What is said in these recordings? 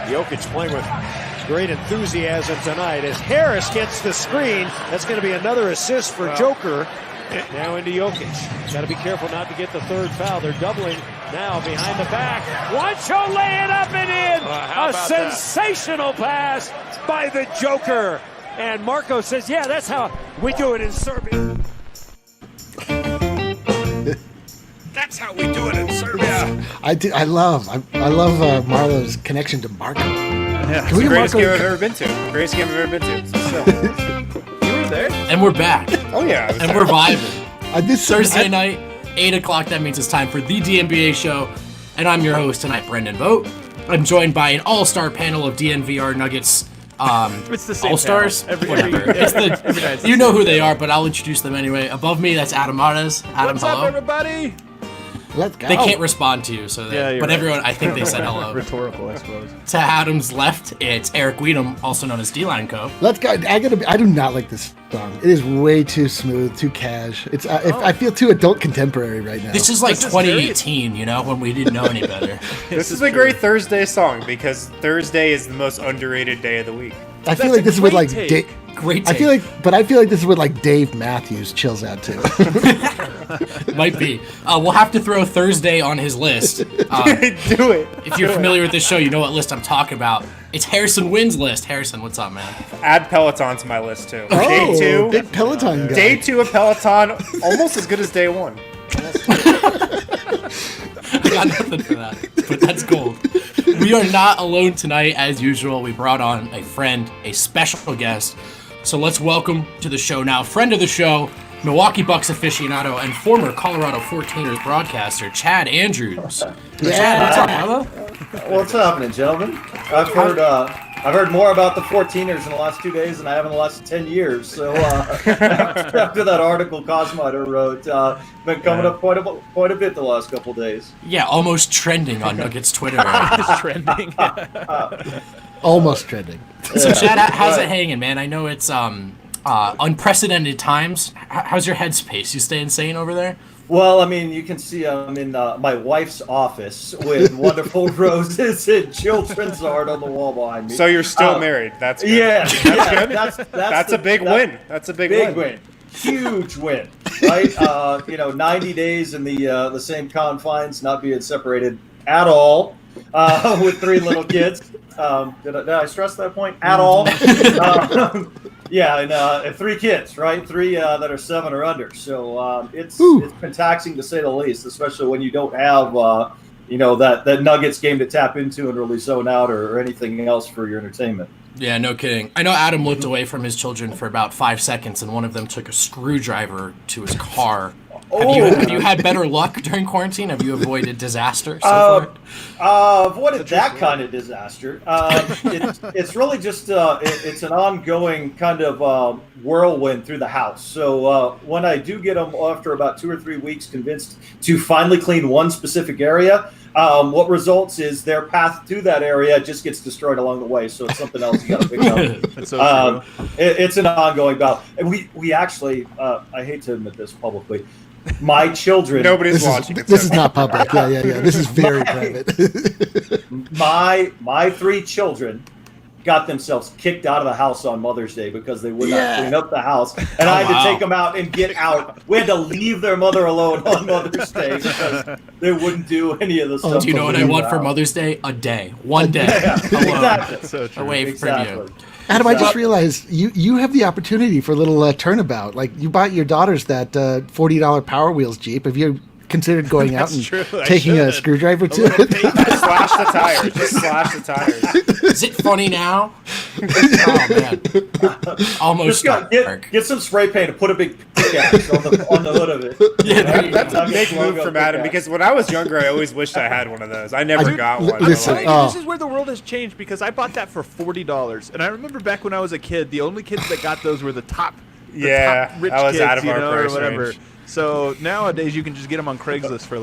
Jokic playing with great enthusiasm tonight as Harris gets the screen. That's going to be another assist for Joker. Now into Jokic. Got to be careful not to get the third foul. They're doubling now behind the back. Juancho lay it up and in. A sensational pass by the Joker. And Marco says, yeah, that's how we do it in Serbia. That's how we do it in Serbia. I love Marlo's connection to Marco. Yeah, it's the greatest game I've ever been to. Greatest game I've ever been to. So. You were there? And we're back. Oh, yeah. And we're vibing. This Thursday night, 8 o'clock, that means it's time for the DNBA show. And I'm your host tonight, Brendan Vogt. I'm joined by an all-star panel of DNVR Nuggets it's the same all-stars. Whatever. Every you know who they are, but I'll introduce them anyway. Above me, that's Adam Mares. Adam, What's hello. up, everybody? Let's go. They can't respond to you, so but everyone, I think they said hello. Rhetorical, I suppose. To Adam's left, it's Eric Weedham, also known as D-Line Co. Let's go. I do not like this song. It is way too smooth, too cash. It's I feel too adult contemporary right now. This is like 2018, when we didn't know any better. This is a great Thursday song because Thursday is the most underrated day of the week. I feel like this is with like Great take. I feel like this is what like Dave Matthews chills out to. Might be. We'll have to throw Thursday on his list. Do it. If you're familiar with this show, you know what list I'm talking about. It's Harrison Wynn's list. Harrison, what's up, man? Add Peloton to my list too. Oh, day 2. Big Peloton guy. Day 2 of Peloton, almost as good as day 1. I got nothing for that, but that's gold. We are not alone tonight, as usual. We brought on a friend, a special guest. So let's welcome to the show now, friend of the show, Milwaukee Bucks aficionado and former Colorado 14ers broadcaster, Chad Andrus. Yeah. Chad, what's up, brother? What's happening, gentlemen? I've heard more about the 14ers in the last 2 days than I have in the last 10 years. So after that article Cosmider wrote, been coming up quite a bit the last couple days. Yeah, almost trending on Nuggets Twitter. Right? It's trending. Almost trending. So Chad, how's it hanging, man? I know it's unprecedented times. How's your headspace? You staying sane over there? Well, I mean, you can see I'm in my wife's office with wonderful roses and children's art on the wall behind me. So you're still married. That's good. Yeah, That's a big win. That's a big win. Huge win, right? 90 days in the same confines, not being separated at all, with 3 little kids. Did I stress that point at all? And 3 kids, right? 3 that are 7 or under. So it's been taxing to say the least, especially when you don't have that Nuggets game to tap into and really zone out or anything else for your entertainment. Yeah, no kidding. I know Adam looked away from his children for about 5 seconds, and one of them took a screwdriver to his car. Have you had better luck during quarantine? Have you avoided disaster so far? Avoided that kind of disaster. It's really just it's an ongoing kind of whirlwind through the house. So when I do get them after about 2 or 3 weeks convinced to finally clean one specific area, what results is their path to that area just gets destroyed along the way. So it's something else you got to pick up. That's so true. It's an ongoing battle. And we actually, I hate to admit this publicly, my children. Nobody's watching. This is not public. Yeah. This is very private. My 3 children got themselves kicked out of the house on Mother's Day because they would not clean up the house, and I had to take them out and get out. We had to leave their mother alone on Mother's Day because they wouldn't do any of the stuff. Do you know what I want for Mother's Day? A day. One day. Exactly. So true. Away from you. Adam, I just realized you have the opportunity for a little turnabout. Like, you bought your daughters that $40 Power Wheels Jeep. Have you considered going out and taking a screwdriver to it? Just slash the tires. Just slash the tires. Is it funny now? Oh, man. Almost get some spray paint and put a big pickaxe on the hood of it. Yeah, that's a big move from Adam because when I was younger, I always wished I had one of those. I never got one. Listen, This is where the world has changed because I bought that for $40. And I remember back when I was a kid, the only kids that got those were the top rich that was kids, out of our or price whatever. range. So nowadays you can just get them on Craigslist for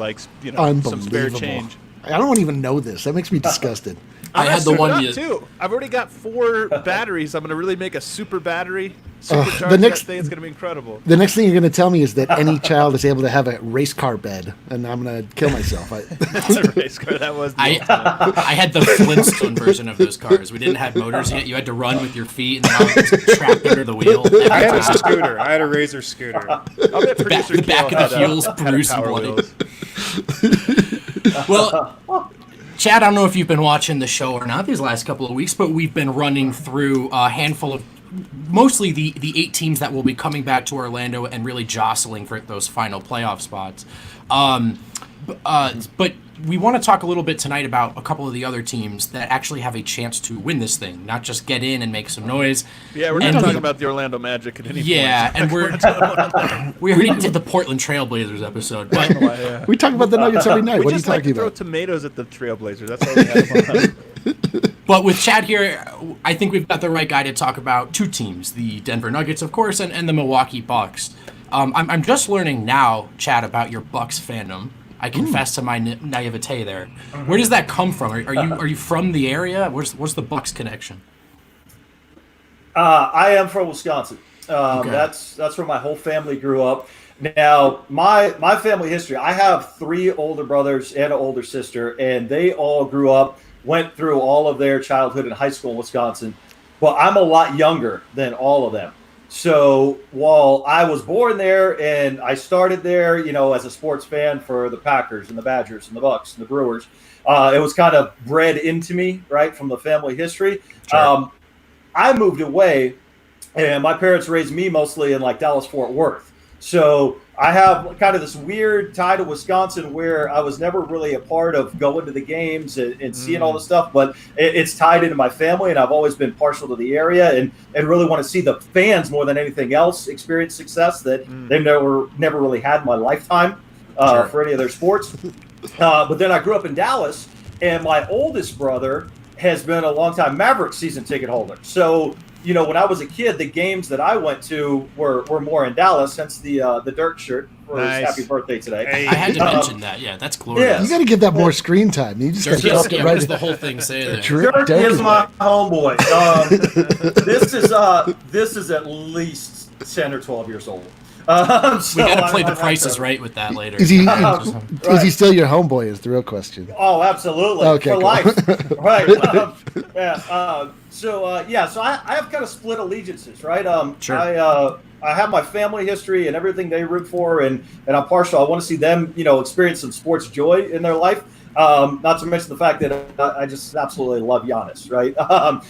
some spare change. I don't even know this. That makes me disgusted. I had the one too. I've already got 4 batteries. I'm going to really make a super battery Supercharge the next that thing. It's going to be incredible. The next thing you're going to tell me is that any child is able to have a race car bed, and I'm going to kill myself. That's a race car. That was. I had the Flintstone version of those cars. We didn't have motors yet. You had to run with your feet, and then I was trapped under the wheel. I had a scooter. I had a Razor scooter. The back of the heels bruised and bloody. Well, Chad, I don't know if you've been watching the show or not these last couple of weeks, but we've been running through a handful of mostly the 8 teams that will be coming back to Orlando and really jostling for those final playoff spots. But we want to talk a little bit tonight about a couple of the other teams that actually have a chance to win this thing, not just get in and make some noise. Yeah, we're not talking about the Orlando Magic at any point. Yeah, and we already did the Portland Trailblazers episode, but we talk about the Nuggets every night. What are you talking throw about? tomatoes at the Trailblazers. That's all we have. But with Chad here, I think we've got the right guy to talk about 2 teams, the Denver Nuggets, of course, and the Milwaukee Bucks. I'm just learning now, Chad, about your Bucks fandom. I confess to my naivete there. Where does that come from? Are you from the area? Where's the Bucks connection? I am from Wisconsin. Okay. That's where my whole family grew up. Now, my family history, I have 3 older brothers and an older sister, and they all grew up, went through all of their childhood and high school in Wisconsin. But I'm a lot younger than all of them. So while I was born there and I started there, as a sports fan for the Packers and the Badgers and the Bucks and the Brewers, it was kind of bred into me, right, from the family history. Sure. I moved away, and my parents raised me mostly in like Dallas-Fort Worth. So I have kind of this weird tie to Wisconsin where I was never really a part of going to the games and seeing all the stuff, but it's tied into my family, and I've always been partial to the area and really want to see the fans more than anything else experience success that they've never really had in my lifetime for any of their sports. But then I grew up in Dallas, and my oldest brother has been a longtime Mavericks season ticket holder. So when I was a kid, the games that I went to were more in Dallas, hence the Dirk shirt for his happy birthday today. Hey. I had to mention that. Yeah, that's glorious. Yeah. You got to give that more screen time. You just got to What does the whole thing say there? Dirk is my homeboy. This is at least 10 or 12 years old. We got to play the prices right with that later. Is he still your homeboy? Is the real question. Oh, absolutely. Okay, for cool. life. Right. So I have kind of split allegiances, right? Sure. I have my family history and everything they root for, and I'm partial. I want to see them, experience some sports joy in their life. Not to mention the fact that I just absolutely love Giannis, right? I'm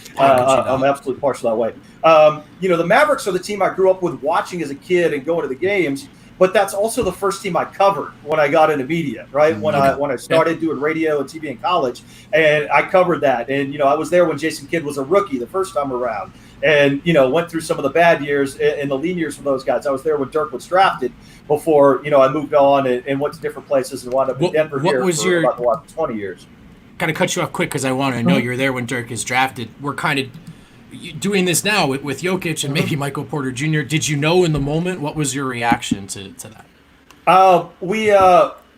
absolutely partial that way. The Mavericks are the team I grew up with watching as a kid and going to the games, but that's also the first team I covered when I got into media, right? When I started doing radio and TV in college, and I covered that. And, I was there when Jason Kidd was a rookie the first time around, and, went through some of the bad years and the lean years for those guys. I was there when Dirk was drafted before, I moved on and went to different places and wound up in Denver for about the last 20 years. Kind of cut you off quick because I want to know you're there when Dirk is drafted. We're kind of doing this now with Jokic and maybe Michael Porter Jr. Did you know in the moment? What was your reaction to that?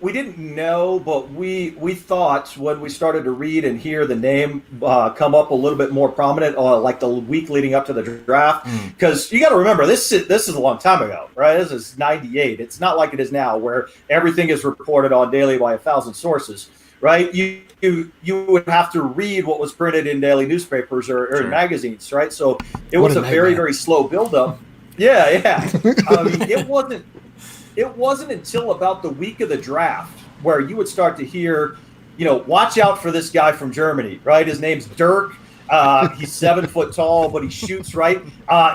We didn't know, but we thought when we started to read and hear the name come up a little bit more prominent, like the week leading up to the draft, because you got to remember this is a long time ago, right? This is '98. It's not like it is now, where everything is reported on daily by 1,000 sources, right? You would have to read what was printed in daily newspapers or in magazines, right? So it was a very, very slow buildup. Yeah. I mean, it wasn't until about the week of the draft where you would start to hear, watch out for this guy from Germany, right? His name's Dirk. He's 7 foot tall, but he shoots right.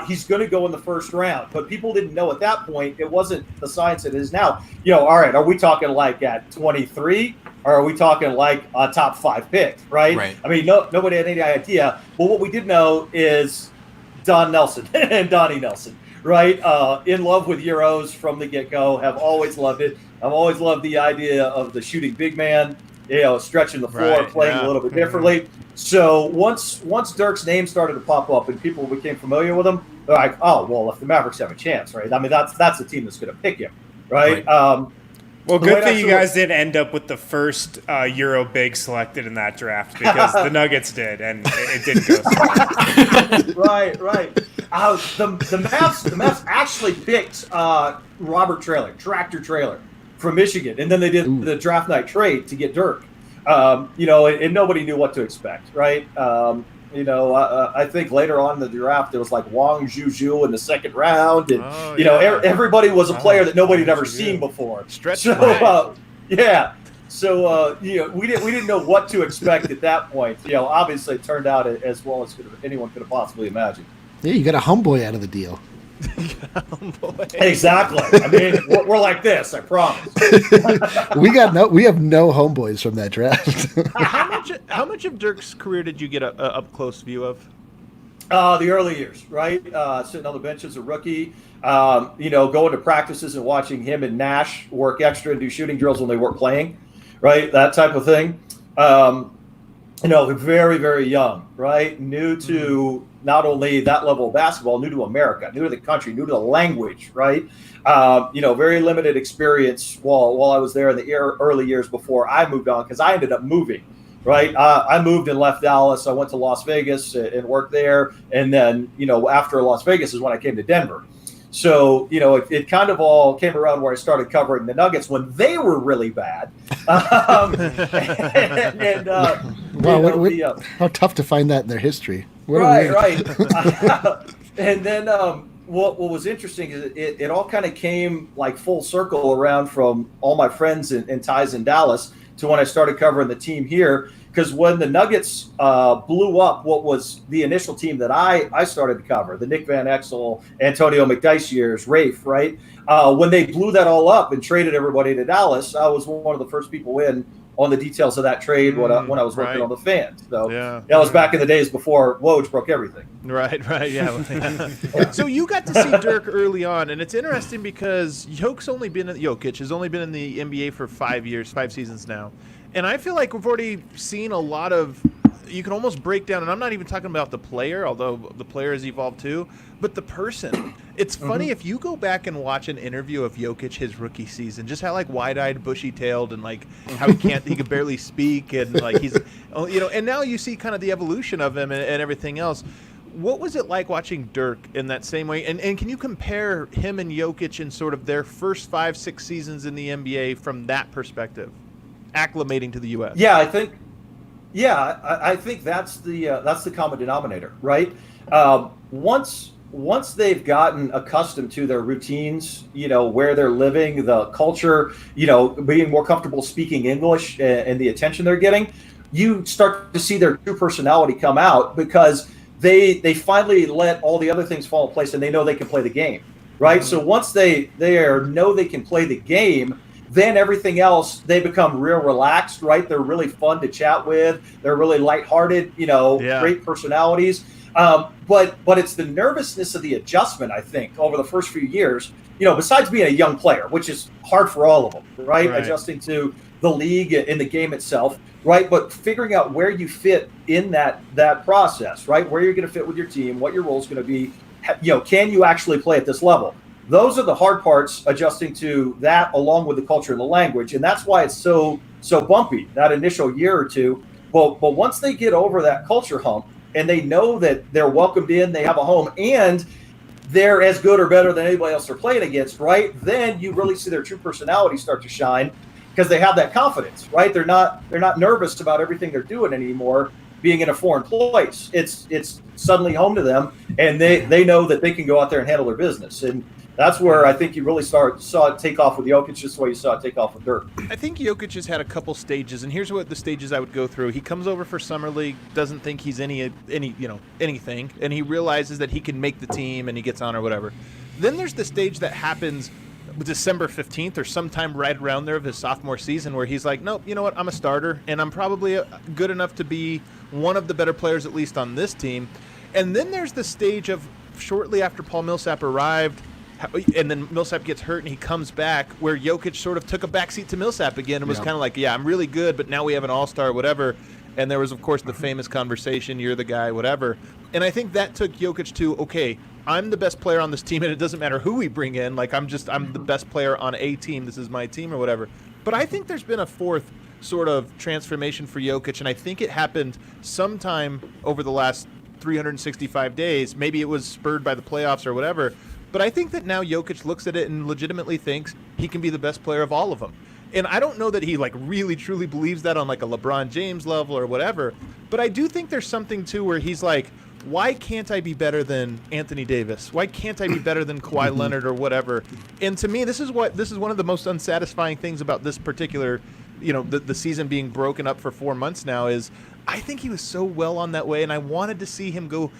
He's going to go in the first round. But people didn't know at that point. It wasn't the science it is now. All right, are we talking like at 23? Or are we talking like a top 5 pick, right? I mean, nobody had any idea. But what we did know is Don Nelson and Donnie Nelson. Right, in love with Euros from the get-go. Have always loved it. I've always loved the idea of the shooting big man, stretching the floor, playing a little bit differently. So once Dirk's name started to pop up and people became familiar with him, they're like, oh well, if the Mavericks have a chance, right? I mean, that's the team that's going to pick him, right? Well, good thing you guys didn't end up with the first Euro big selected in that draft, because the Nuggets did, and it didn't go so well. Right. The Mavs actually picked Tractor Trailer from Michigan, and then they did the draft night trade to get Dirk. And nobody knew what to expect, right? I think later on in the draft there was like Wang Zhu in the second round, and everybody was a player that nobody had ever seen before. We didn't know what to expect at that point. Obviously it turned out as well as anyone could have possibly imagined. Yeah, you got a homeboy out of the deal. Exactly. I mean, we're like this. I promise. We have no homeboys from that draft. How much of Dirk's career did you get a up close view of? The early years, right? Sitting on the bench as a rookie, going to practices and watching him and Nash work extra and do shooting drills when they weren't playing, right? That type of thing. Very, very young, right? New to not only that level of basketball, new to America, new to the country, new to the language, right? Very limited experience while I was there in the early years before I moved on, because I ended up moving, right? I moved and left Dallas. I went to Las Vegas and worked there. And then, after Las Vegas is when I came to Denver. So, it kind of all came around where I started covering the Nuggets when they were really bad. How tough to find that in their history. Right. And then what was interesting is it all kind of came like full circle around from all my friends and ties in Dallas to when I started covering the team here. Because when the Nuggets blew up what was the initial team that I started to cover, the Nick Van Exel, Antonio McDyess years, Rafe, right? When they blew that all up and traded everybody to Dallas, I was one of the first people in on the details of that trade when I was working on the Fans. So that was back in the days before Woj broke everything. Right, yeah. So you got to see Dirk early on, and it's interesting because Jokic has only been in the NBA for 5 seasons now. And I feel like we've already seen a lot of – you can almost break down – and I'm not even talking about the player, although the player has evolved too, but the person. It's funny if you go back and watch an interview of Jokic his rookie season, just how like wide-eyed, bushy-tailed, and like how he could barely speak, and like he's – and now you see kind of the evolution of him and everything else. What was it like watching Dirk in that same way? And can you compare him and Jokic in sort of their first 5-6 seasons in the NBA from that perspective? Acclimating to the U.S. I think that's the common denominator, right? Once they've gotten accustomed to their routines, where they're living, the culture, being more comfortable speaking English and the attention they're getting, you start to see their true personality come out because they finally let all the other things fall in place and they know they can play the game, right? So once they know they can play the game, then everything else, they become real relaxed, right? They're really fun to chat with. They're really lighthearted, great personalities. But it's the nervousness of the adjustment, I think, over the first few years, besides being a young player, which is hard for all of them, right? Adjusting to the league and the game itself, right? But figuring out where you fit in that process, right? Where you're going to fit with your team, what your role is going to be, can you actually play at this level? Those are the hard parts, adjusting to that along with the culture and the language. And that's why it's so bumpy, that initial year or two. But once they get over that culture hump and they know that they're welcomed in, they have a home, and they're as good or better than anybody else they're playing against, right? Then you really see their true personality start to shine because they have that confidence, right? They're not nervous about everything they're doing anymore, being in a foreign place. It's suddenly home to them, and they know that they can go out there and handle their business. And that's where I think you really saw it take off with Jokic, just the way you saw it take off with Dirk. I think Jokic has had a couple stages, and here's what the stages I would go through. He comes over for Summer League, doesn't think he's anything, and he realizes that he can make the team, and he gets on or whatever. Then there's the stage that happens December 15th or sometime right around there of his sophomore season where he's like, nope, you know what, I'm a starter, and I'm probably good enough to be one of the better players, at least on this team. And then there's the stage of shortly after Paul Millsap arrived, and then Millsap gets hurt and he comes back, where Jokic sort of took a backseat to Millsap again and was kind of like, yeah, I'm really good, but now we have an all-star, whatever. And there was, of course, the famous conversation, you're the guy, whatever. And I think that took Jokic to, okay, I'm the best player on this team, and it doesn't matter who we bring in. Like, I'm the best player on a team. This is my team or whatever. But I think there's been a fourth sort of transformation for Jokic, and I think it happened sometime over the last 365 days. Maybe it was spurred by the playoffs or whatever. But I think that now Jokic looks at it and legitimately thinks he can be the best player of all of them. And I don't know that he like really truly believes that on like a LeBron James level or whatever. But I do think there's something too where he's like, why can't I be better than Anthony Davis? Why can't I be better than Kawhi Leonard or whatever? And to me, this is one of the most unsatisfying things about this particular, the season being broken up for 4 months now is I think he was so well on that way, and I wanted to see him go.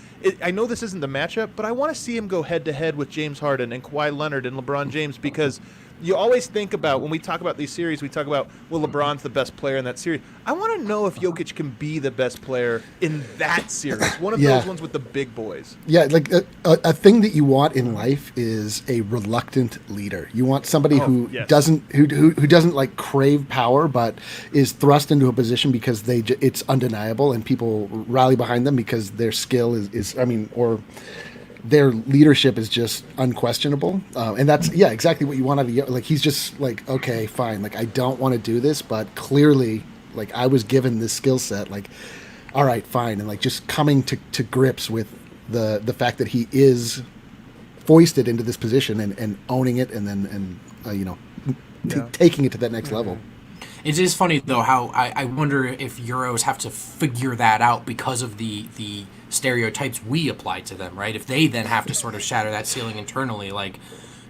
I know this isn't the matchup, but I want to see him go head-to-head with James Harden and Kawhi Leonard and LeBron James because you always think about, when we talk about these series, we talk about, well, LeBron's the best player in that series. I want to know if Jokic can be the best player in that series, one of those ones with the big boys. Yeah, like a thing that you want in life is a reluctant leader. You want somebody who doesn't like crave power, but is thrust into a position because it's undeniable and people rally behind them because their skill or their leadership is just unquestionable. And that's, exactly what you want out of, like, he's just like, okay, fine. Like, I don't want to do this, but clearly, like, I was given this skill set, like, all right, fine. And like, just coming to grips with the fact that he is foisted into this position and owning it and then, taking it to that next level. It is funny, though, how I wonder if Euros have to figure that out because of the stereotypes we apply to them, right? If they then have to sort of shatter that ceiling internally, like,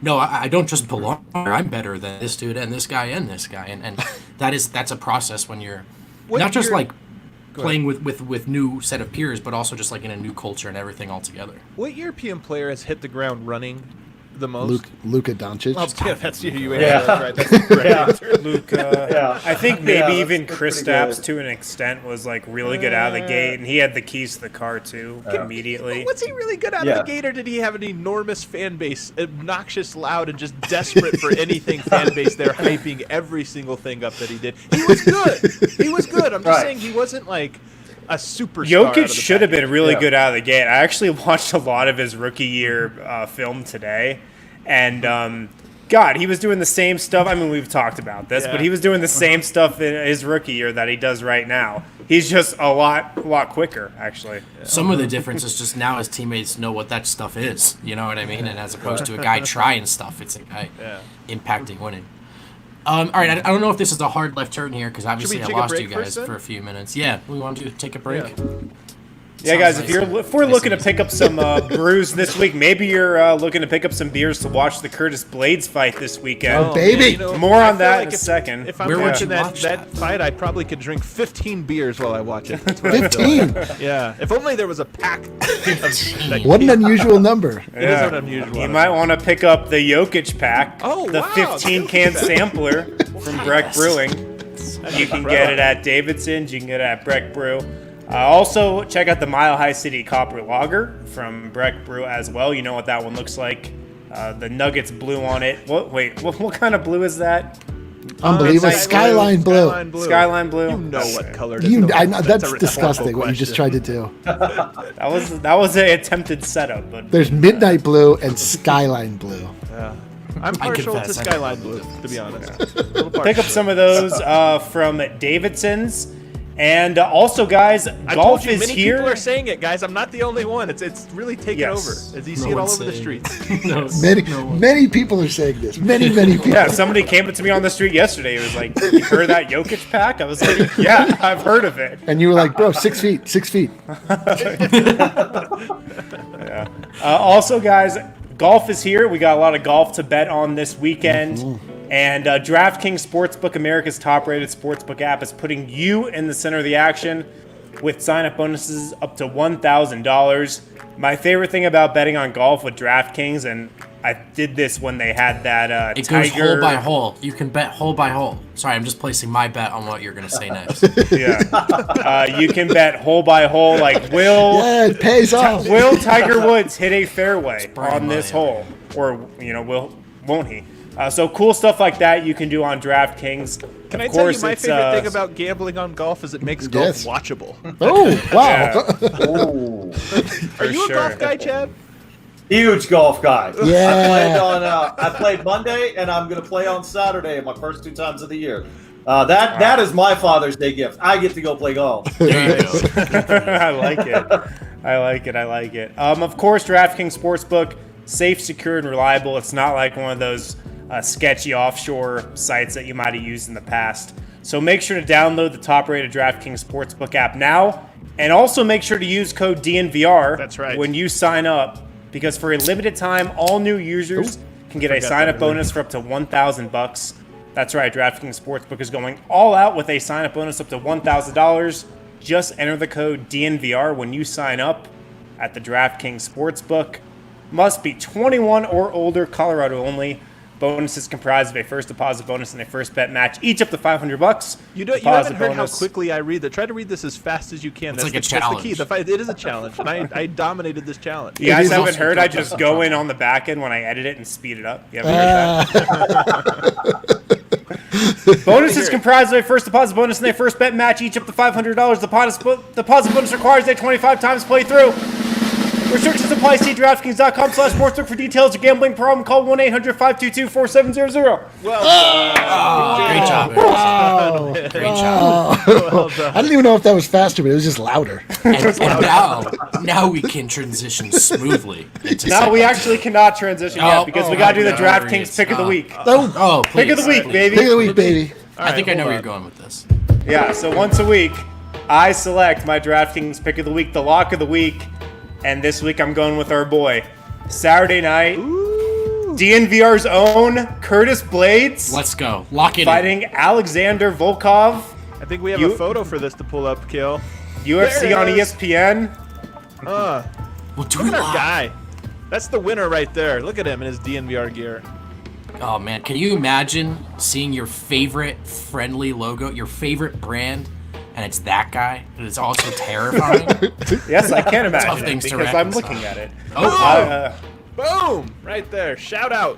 no, I don't just belong here. I'm better than this dude and this guy and this guy. And that's a process when you're not just like playing with new set of peers, but also just like in a new culture and everything altogether. What European player has hit the ground running the most? Luka Doncic. Oh, yeah, that's you. That's right. That's the correct answer. Luka. I think maybe even Kristaps to an extent was like really good out of the gate, and he had the keys to the car too immediately. Was he really good out of the gate, or did he have an enormous fan base, obnoxious, loud, and just desperate for anything fan base there, hyping every single thing up that he did? He was good. He was good. I'm just saying he wasn't like a superstar. Jokic should have been really good out of the gate. I actually watched a lot of his rookie year film today, and God, he was doing the same stuff. I mean, we've talked about this, but he was doing the same stuff in his rookie year that he does right now. He's just a lot quicker, actually. Some of the difference is just now his teammates know what that stuff is. You know what I mean? And as opposed to a guy trying stuff, it's a guy impacting winning. All right, I don't know if this is a hard left turn here because obviously I lost you guys for a few minutes. Yeah, we want to take a break. Yeah, guys, if we're looking to pick up some brews this week, maybe you're looking to pick up some beers to watch the Curtis Blades fight this weekend. Oh, baby! More on that in a second. If I'm watching that fight, I probably could drink 15 beers while I watch it. 15? Yeah. If only there was a pack. What an unusual number. It is an unusual You might want to pick up the Jokic pack, the wow, 15-can sampler from Breck Brewing. You can get it at Davidson's. You can get it at Breck Brew. Also, check out the Mile High City Copper Lager from Breck Brew as well. You know what that one looks like. The Nuggets blue on it. What kind of blue is that? Unbelievable. Skyline blue. Skyline blue. You know what color it is. That's disgusting what you just tried to do. That was an attempted setup. But there's midnight blue and skyline blue. Yeah. I'm partial to Skyline blue, to be honest. Pick up some of those from Davidson's. And also, guys, golf is many here. People are saying it, guys. I'm not the only one. It's really taken over. As you see it all over the streets. Many people are saying this. Many people. Yeah, somebody came up to me on the street yesterday. He was like, "You heard of that Jokic pack?" I was like, "Yeah, I've heard of it." And you were like, "Bro, 6 feet, 6 feet." Yeah. Also, guys, golf is here. We got a lot of golf to bet on this weekend. Mm-hmm. And DraftKings Sportsbook, America's top-rated sportsbook app, is putting you in the center of the action with sign-up bonuses up to $1,000. My favorite thing about betting on golf with DraftKings, and I did this when they had that it goes hole by hole. You can bet hole by hole. Sorry, I'm just placing my bet on what you're going to say next. Yeah. You can bet hole by hole. Like, it pays off. Will Tiger Woods hit a fairway on this hole? Or, won't he? So cool stuff like that you can do on DraftKings. Can I tell you my favorite thing about gambling on golf is it makes golf watchable. Oh, wow. Are you a golf guy, Chad? Huge golf guy. Yeah. I played Monday, and I'm going to play on Saturday, my first 2 times of the year. That is my Father's Day gift. I get to go play golf. There you go. I like it. Of course, DraftKings Sportsbook, safe, secure, and reliable. It's not like one of those sketchy offshore sites that you might have used in the past. So make sure to download the top-rated DraftKings Sportsbook app now, and also make sure to use code DNVR. That's right. When you sign up, because for a limited time, all new users can get a sign-up bonus for up to $1,000. That's right, DraftKings Sportsbook is going all out with a sign-up bonus up to $1,000. Just enter the code DNVR when you sign up at the DraftKings Sportsbook. Must be 21 or older, Colorado only. Bonus is comprised of a first deposit bonus and a first bet match, each up to $500. You haven't heard how quickly I read that. Try to read this as fast as you can. It's like a challenge. That's the key. It is a challenge, and I dominated this challenge. You guys haven't heard? I just go in on the back end when I edit it and speed it up. You haven't heard that? Bonus is comprised of a first deposit bonus and a first bet match, each up to $500. Deposit bonus requires a 25 times playthrough. Restrictions apply. See DraftKings.com/sportsbook for details. A gambling problem, call 1-800-522-4700. Great job, Eric. Wow. Great job. Well done. I didn't even know if that was faster, but it was just louder. And now we can transition smoothly into Now we segment. actually cannot transition yet because we got to do the DraftKings pick of the week. Oh, please. Pick of the week, Please. baby. Pick of the week, baby. I think I know hold where on. you're going with this. Yeah, so once a week, I select my DraftKings pick of the week, the lock of the week, and this week I'm going with our boy. Saturday night, DNVR's own Curtis Blades Let's go. Lock it fighting Alexander Volkov, I think we have a photo for this to pull up, Kill. UFC There it on is. ESPN. in. We'll do Look it at our live. guy. That's the winner right there. Look at him in his DNVR gear. Oh, man. Can you imagine seeing your favorite friendly logo, your favorite brand, and it's that guy? And it's also terrifying. Yes, I can Tough imagine it things to because I'm reconcile. looking at it. Oh, Boom! Right there. Shout out.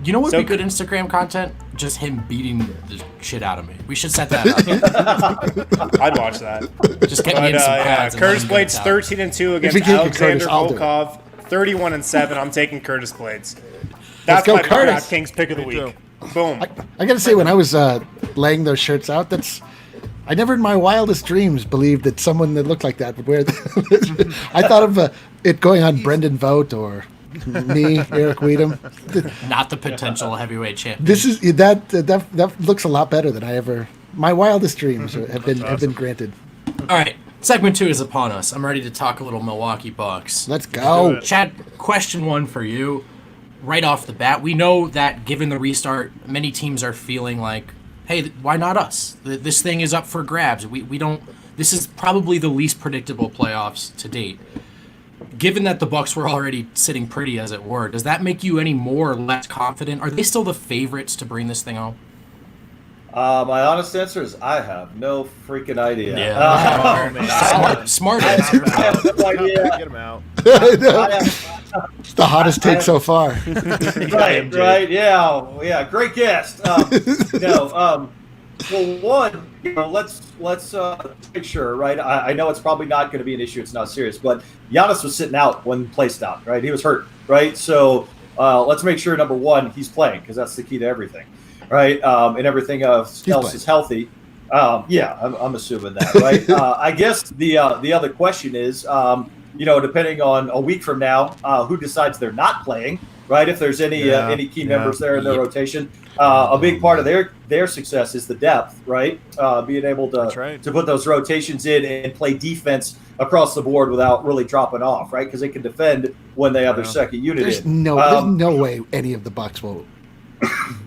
you know what So would be good Instagram content? Just him beating the shit out of me. We should set that up. I'd watch that. Just get But me in some yeah, pads. and Curtis let him Blades get it out. 13-2 against we can't get Alexander Curtis, I'll do it. Volkov, 31-7. I'm taking Curtis Blades. That's go, my Curtis. DraftKings pick of the Me week. Boom. I gotta say, when I was laying those shirts out, I never in my wildest dreams believed that someone that looked like that would wear them. I thought of it going on Brendan Vogt or me, Eric Weedham. Not the potential heavyweight champion. This is that looks a lot better than I ever. My wildest dreams have been granted. All right. Segment 2 is upon us. I'm ready to talk a little Milwaukee Bucks. Let's go. Chad, question 1 for you. Right off the bat, we know that given the restart, many teams are feeling like, hey, why not us? This thing is up for grabs. We don't. This is probably the least predictable playoffs to date. Given that the Bucks were already sitting pretty, as it were, does that make you any more or less confident? Are they still the favorites to bring this thing home? My honest answer is I have no freaking idea. Smart answer. I have no idea. Get him out. It's the hottest take so far. Right, yeah, great guest. Well, one, let's make sure, right? I know it's probably not going to be an issue. It's not serious, but Giannis was sitting out when play stopped, right? He was hurt, right? So let's make sure, number one, he's playing because that's the key to everything, right? And everything else is healthy. I'm assuming that, right? I guess the other question is, depending on a week from now, who decides they're not playing, right? If there's any key members there in their rotation, a big part of their success is the depth, right? Being able to put those rotations in and play defense across the board without really dropping off, right? Because they can defend when they have their second unit There's in. there's no way any of the Bucks will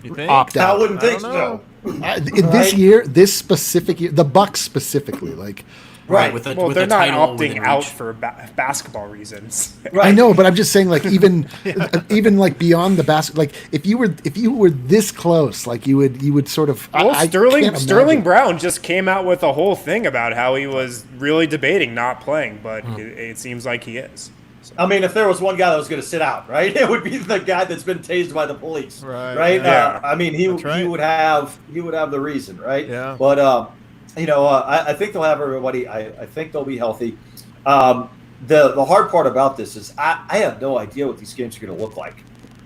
You think? opt I out. wouldn't think don't so. This year, this specific year, the Bucks specifically, like. Right. With Well, with they're a not title opting within out reach. for basketball reasons. I know, but I'm just saying, like, even like beyond the basket, like if you were this close, like you would sort of. Well, I Sterling can't imagine. Brown just came out with a whole thing about how he was really debating not playing, but it seems like he is. I mean, if there was one guy that was going to sit out, right, it would be the guy that's been tased by the police, Right, yeah. I mean, he right. would have the reason, right? Yeah. But I think they'll have everybody. I think they'll be healthy. The hard part about this is I have no idea what these games are going to look like,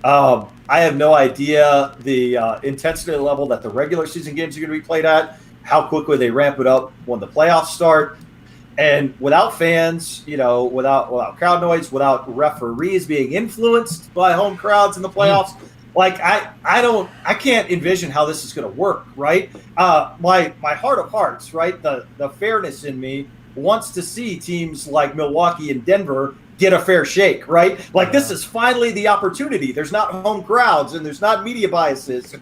I have no idea the intensity level that the regular season games are going to be played at, how quickly they ramp it up when the playoffs start. And without fans, without crowd noise, without referees being influenced by home crowds in the playoffs, I can't envision how this is going to work, right? My heart of hearts, right? The fairness in me wants to see teams like Milwaukee and Denver get a fair shake, right? This is finally the opportunity. There's not home crowds and there's not media biases.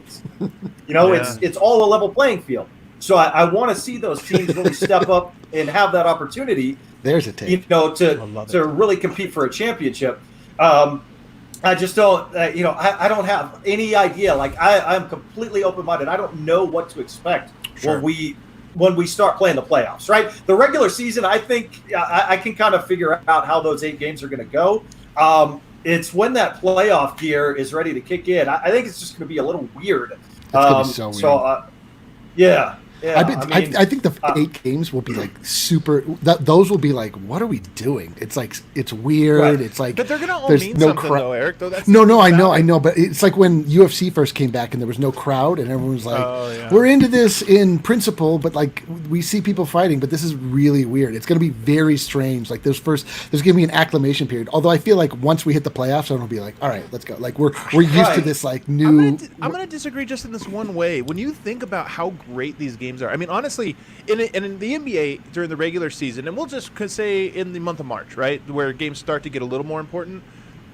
It's all a level playing field. So I want to see those teams really step up and have that opportunity. There's a take. To really compete for a championship. I just don't, I don't have any idea. I'm completely open-minded. I don't know what to expect when we start playing the playoffs, right? The regular season, I think I can kind of figure out how those 8 games are going to go. It's when that playoff gear is ready to kick in. I think it's just going to be a little weird. It's going to be so weird. Yeah. I think the 8 games will be super. Those will be what are we doing? It's it's weird. Right. It's but they're gonna all mean something though, Eric. Though that's I know. But it's like when UFC first came back and there was no crowd and everyone was we're into this in principle, but we see people fighting, but this is really weird. It's gonna be very strange. There's gonna be an acclimation period. Although I feel once we hit the playoffs, everyone will be all right, let's go. We're used to this new. I'm gonna disagree just in this one way. When you think about how great these games are. I mean, honestly, in the NBA during the regular season, and we'll just say in the month of March, right, where games start to get a little more important,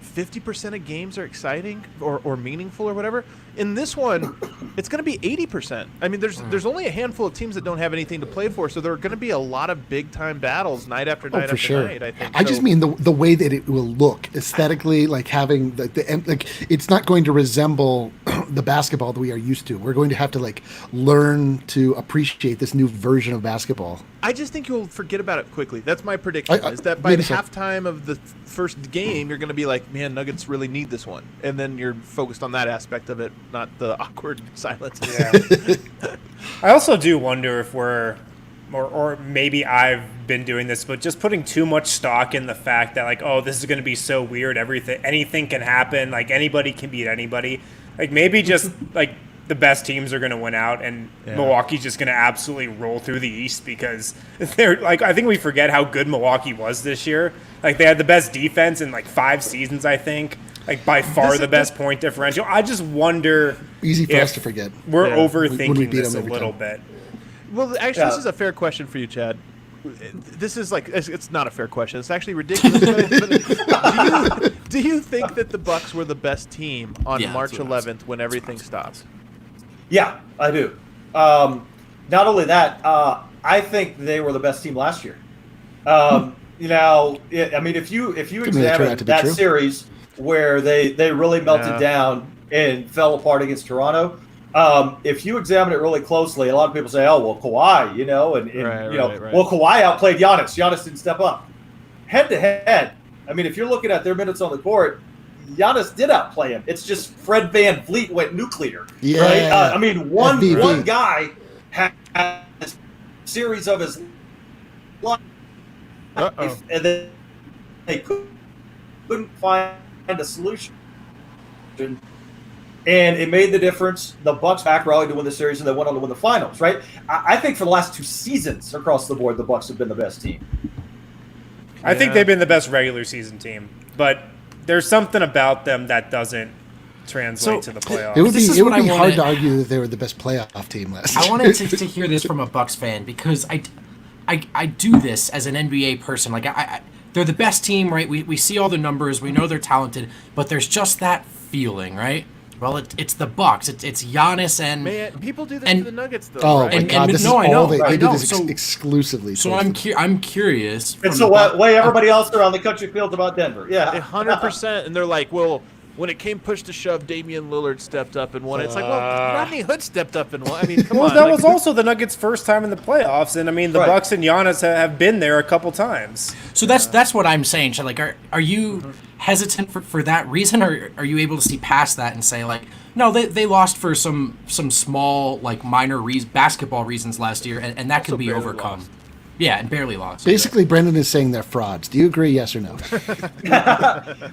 50% of games are exciting or meaningful or whatever. In this one, it's going to be 80%. I mean, there's only a handful of teams that don't have anything to play for, so there are going to be a lot of big-time battles night after night after night, I think. I just mean the way that it will look aesthetically, having it's not going to resemble the basketball that we are used to. We're going to have to learn to appreciate this new version of basketball. I just think you'll forget about it quickly. That's my prediction. Is that by the halftime of the first game, you're going to be man, Nuggets really need this one, and then you're focused on that aspect of it, not the awkward silence. Yeah. I also do wonder if we're, or maybe I've been doing this, but just putting too much stock in the fact that this is going to be so weird. Anything can happen. Anybody can beat anybody. Maybe just the best teams are going to win out, and Milwaukee's just going to absolutely roll through the East because they're I think we forget how good Milwaukee was this year. They had the best defense in 5 seasons, I think. By far the best point differential. I just wonder. Easy for us to forget. We're overthinking this a little bit. Well, actually, this is a fair question for you, Chad. This is it's not a fair question. It's actually ridiculous. Do you think that the Bucks were the best team on March 11th when everything stops? Yeah, I do. Not only that, I think they were the best team last year. If you examine that series where they really melted down and fell apart against Toronto, if you examine it really closely, a lot of people say, "Oh, well, Kawhi," well, Kawhi outplayed Giannis. Giannis didn't step up. Head to head, if you're looking at their minutes on the court, Giannis did outplay him. It's just Fred VanVleet went nuclear. Yeah. Right? One guy had a series of his life, and then they couldn't find a solution. And it made the difference. The Bucks back rallied to win the series, and they went on to win the finals, right? I think for the last 2 seasons across the board, the Bucks have been the best team. I think they've been the best regular season team, but there's something about them that doesn't translate to the playoffs. It would be hard to argue that they were the best playoff team last year. I wanted to hear this from a Bucks fan because I do this as an NBA person. They're the best team, right? We see all the numbers, we know they're talented, but there's just that feeling, right? Well, it's the Bucks. It's Giannis and people do this to the Nuggets, though. Oh right? my God! This is all they do this exclusively. So I'm curious. It's the way everybody else around the country feels about Denver. Yeah, 100%. And they're well, when it came push to shove, Damian Lillard stepped up and won it. It's Rodney Hood stepped up and won. Come on. That was also the Nuggets' first time in the playoffs, and the Bucks and Giannis have been there a couple times. So that's what I'm saying. Are you hesitant for that reason, or are you able to see past that and say no, they lost for some small minor basketball reasons last year, and that can be overcome? Yeah, and barely lost. Basically, Brendan is saying they're frauds. Do you agree? Yes or no?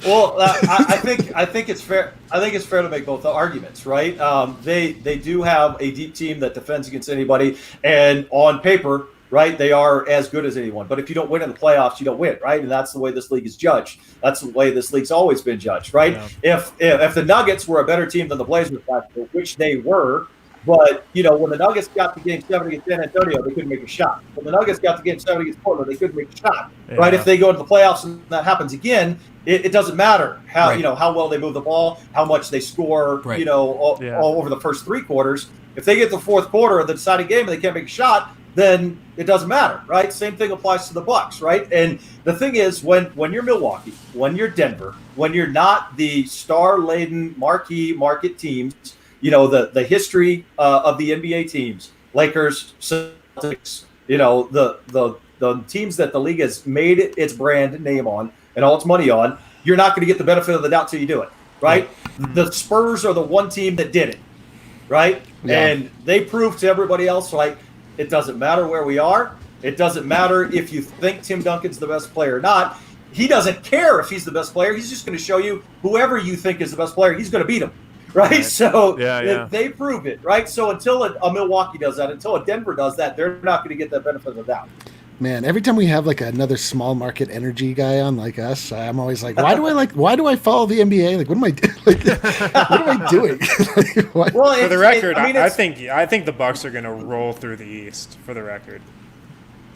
Well, I think it's fair. I think it's fair to make both arguments, right? They do have a deep team that defends against anybody, and on paper, right, they are as good as anyone. But if you don't win in the playoffs, you don't win, right? And that's the way this league is judged. That's the way this league's always been judged, right? Yeah. If the Nuggets were a better team than the Blazers last year, which they were. But, when the Nuggets got to game 7 against San Antonio, they couldn't make a shot. When the Nuggets got to game 7 against Portland, they couldn't make a shot, right? If they go into the playoffs and that happens again, it doesn't matter how, how well they move the ball, how much they score, all over the first 3 quarters. If they get the fourth quarter of the deciding game and they can't make a shot, then it doesn't matter, right? Same thing applies to the Bucks, right? And the thing is, when you're Milwaukee, when you're Denver, when you're not the star-laden marquee market teams, the history of the NBA teams, Lakers, Celtics, the teams that the league has made its brand name on and all its money on, you're not going to get the benefit of the doubt till you do it, right? The Spurs are the one team that did it, right? Yeah. And they proved to everybody else, like, it doesn't matter where we are. It doesn't matter if you think Tim Duncan's the best player or not. He doesn't care if he's the best player. He's just going to show you whoever you think is the best player, he's going to beat him. Right. So they prove it. Right. So until a Milwaukee does that, until a Denver does that, they're not going to get that benefit of the doubt. Man, every time we have like another small market energy guy on like us, I'm always like, why do I follow the NBA? Like, what am I doing? What am I doing? Well, for the record, I think the Bucks are going to roll through the East. For the record.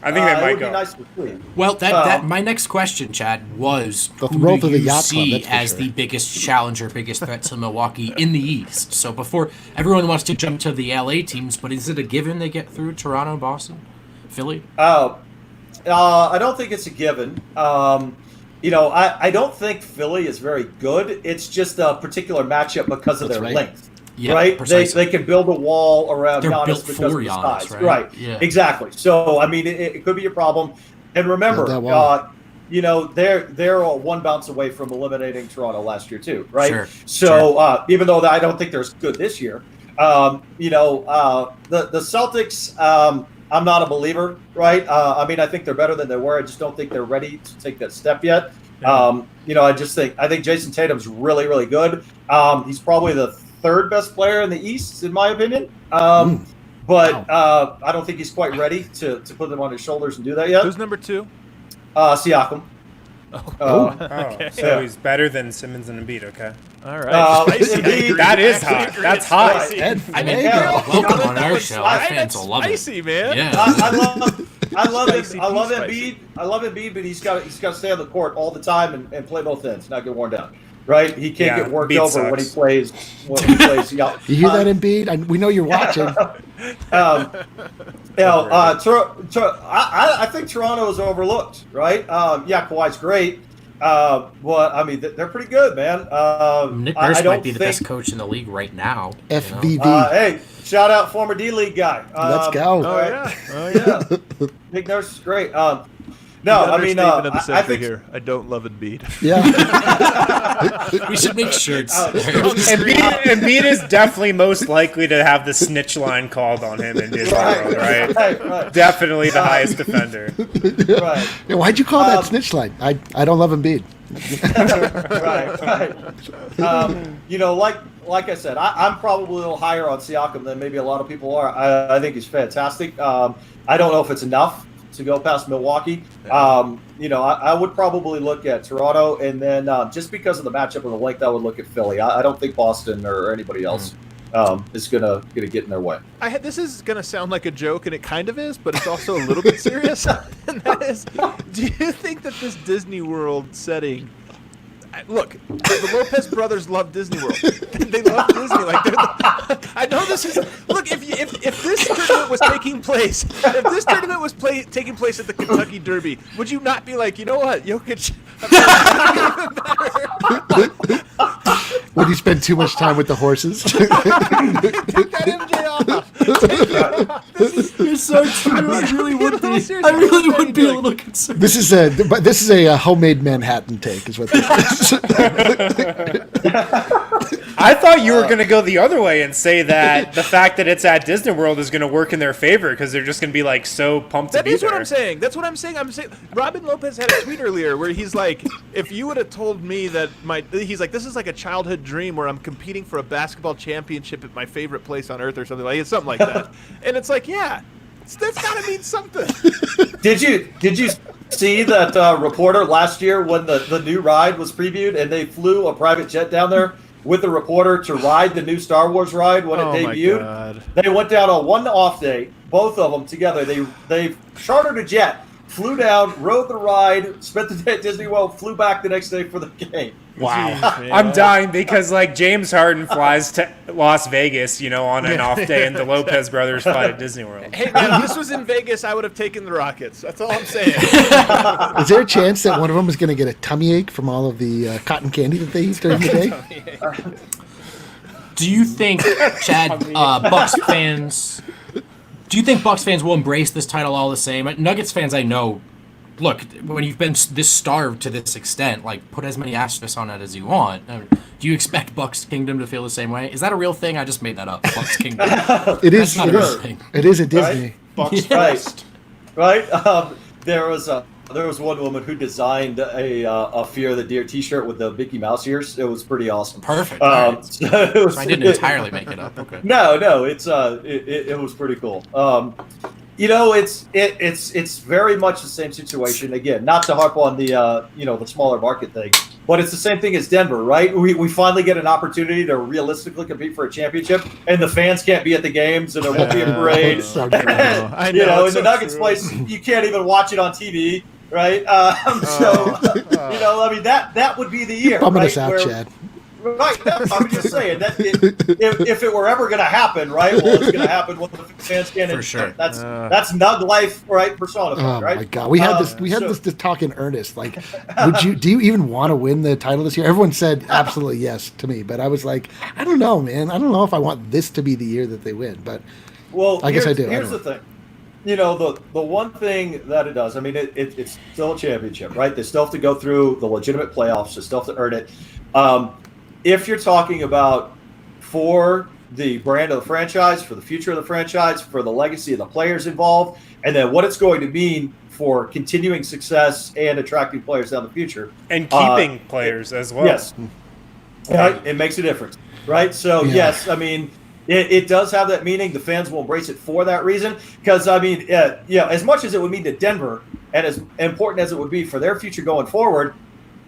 I think they might go. Nice to see. Well, that my next question, Chad, was who do you see as the biggest challenger, biggest threat to Milwaukee in the East? So before everyone wants to jump to the LA teams, but is it a given they get through Toronto, Boston, Philly? I don't think it's a given. I don't think Philly is very good. It's just a particular matchup because of their length. Yeah, right, they can build a wall around Giannis because of his size. Right, yeah. Exactly. So I mean, it could be a problem. And remember, they're one bounce away from eliminating Toronto last year too. Right. Sure. So even though I don't think they're as good this year, the Celtics, I'm not a believer. Right. I think they're better than they were. I just don't think they're ready to take that step yet. I think Jason Tatum's really, really good. He's probably the third best player in the East, in my opinion. But I don't think he's quite ready to put them on his shoulders and do that yet. Who's number 2? Siakam. Okay. So he's better than Simmons and Embiid, okay. All right. That is hot. That's hot. Welcome on our show. Our fans will love it. Spicy, man. Yeah. I love Embiid. I love Embiid, but he's got to stay on the court all the time and play both ends, not get worn down. Right, he can't get worked over sucks. When he plays. Yeah. You hear that, Embiid? We know you're watching. I think Toronto is overlooked. Right? Kawhi's great. They're pretty good, man. Nick Nurse might be the best coach in the league right now. FVV. Hey, shout out former D League guy. Let's go. Oh yeah. Nick Nurse is great. I think here. I don't love Embiid. Yeah. We should make shirts. Embiid is definitely most likely to have the snitch line called on him in Disney World, right? Definitely the highest defender. Right. Yeah, why'd you call that snitch line? I don't love Embiid. Right. Like I said, I'm probably a little higher on Siakam than maybe a lot of people are. I think he's fantastic. I don't know if it's enough to go past Milwaukee. I would probably look at Toronto, and then just because of the matchup of the length, I would look at Philly. I don't think Boston or anybody else is gonna get in their way. This is gonna sound like a joke, and it kind of is, but it's also a little bit serious. And that is, do you think that this Disney World setting? Look, the Lopez brothers love Disney World. They love Disney. I know this is. Look, if this tournament was taking place, taking place at the Kentucky Derby, would you not be like, you know what, Jokic? Would you spend too much time with the horses? Take that MJ off. You're so true. I really would be. I really would be a little concerned. This is a homemade Manhattan take, is what this is. I thought you were going to go the other way and say that the fact that it's at Disney World is going to work in their favor because they're just going to be like so pumped to be there. That is what I'm saying. That's what I'm saying. I'm saying Robin Lopez had a tweet earlier where he's like, if you would have told me that he's like, this is like a childhood dream where I'm competing for a basketball championship at my favorite place on earth or something like that. And it's like, yeah, that's got to mean something. Did you see that reporter last year when the new ride was previewed and they flew a private jet down there with the reporter to ride the new Star Wars ride when it debuted? My God. They went down on one off day, both of them together. They chartered a jet, flew down, rode the ride, spent the day at Disney World, flew back the next day for the game. Wow. I'm dying because like James Harden flies to Las Vegas, on an off day, and the Lopez brothers fly to Disney World. Hey, man, if this was in Vegas, I would have taken the Rockets. That's all I'm saying. Is there a chance that one of them is going to get a tummy ache from all of the cotton candy that they eat during the day? Do you think, Chad, Bucks fans? Do you think Bucks fans will embrace this title all the same? Nuggets fans, I know. Look, when you've been this starved to this extent, like, put as many asterisks on it as you want. Do you expect Bucks Kingdom to feel the same way? Is that a real thing? I just made that up. Bucks Kingdom. It is. That's not a real thing. It is at Disney. Bucks Yes. right? There was one woman who designed a Fear the Deer T-shirt with the Mickey Mouse ears. It was pretty awesome. Perfect. So I didn't entirely make it up. Okay. No, it was pretty cool. It's very much the same situation. Again, not to harp on the smaller market thing, but it's the same thing as Denver, right? We finally get an opportunity to realistically compete for a championship, and the fans can't be at the games, and there won't be a parade. I know. In the Nuggets place, you can't even watch it on TV, right? That would be the year. Bumming right, us out, Chad. Right, I'm just saying that if it were ever going to happen, right? Well, it's going to happen when the fans can't. For sure. That's Nug life, right? Personified, right? Oh my God, we had this talk in earnest. Like, do you even want to win the title this year? Everyone said absolutely yes to me, but I was like, I don't know, man. I don't know if I want this to be the year that they win, but I guess I do. Here's the thing. The one thing that it does, I mean, it's still a championship, right? They still have to go through the legitimate playoffs. They still have to earn it. If you're talking about for the brand of the franchise, for the future of the franchise, for the legacy of the players involved, and then what it's going to mean for continuing success and attracting players down the future. And keeping players as well. Yes. Right? It makes a difference, right? So, yes, I mean, it does have that meaning. The fans will embrace it for that reason. Because, I mean, as much as it would mean to Denver and as important as it would be for their future going forward,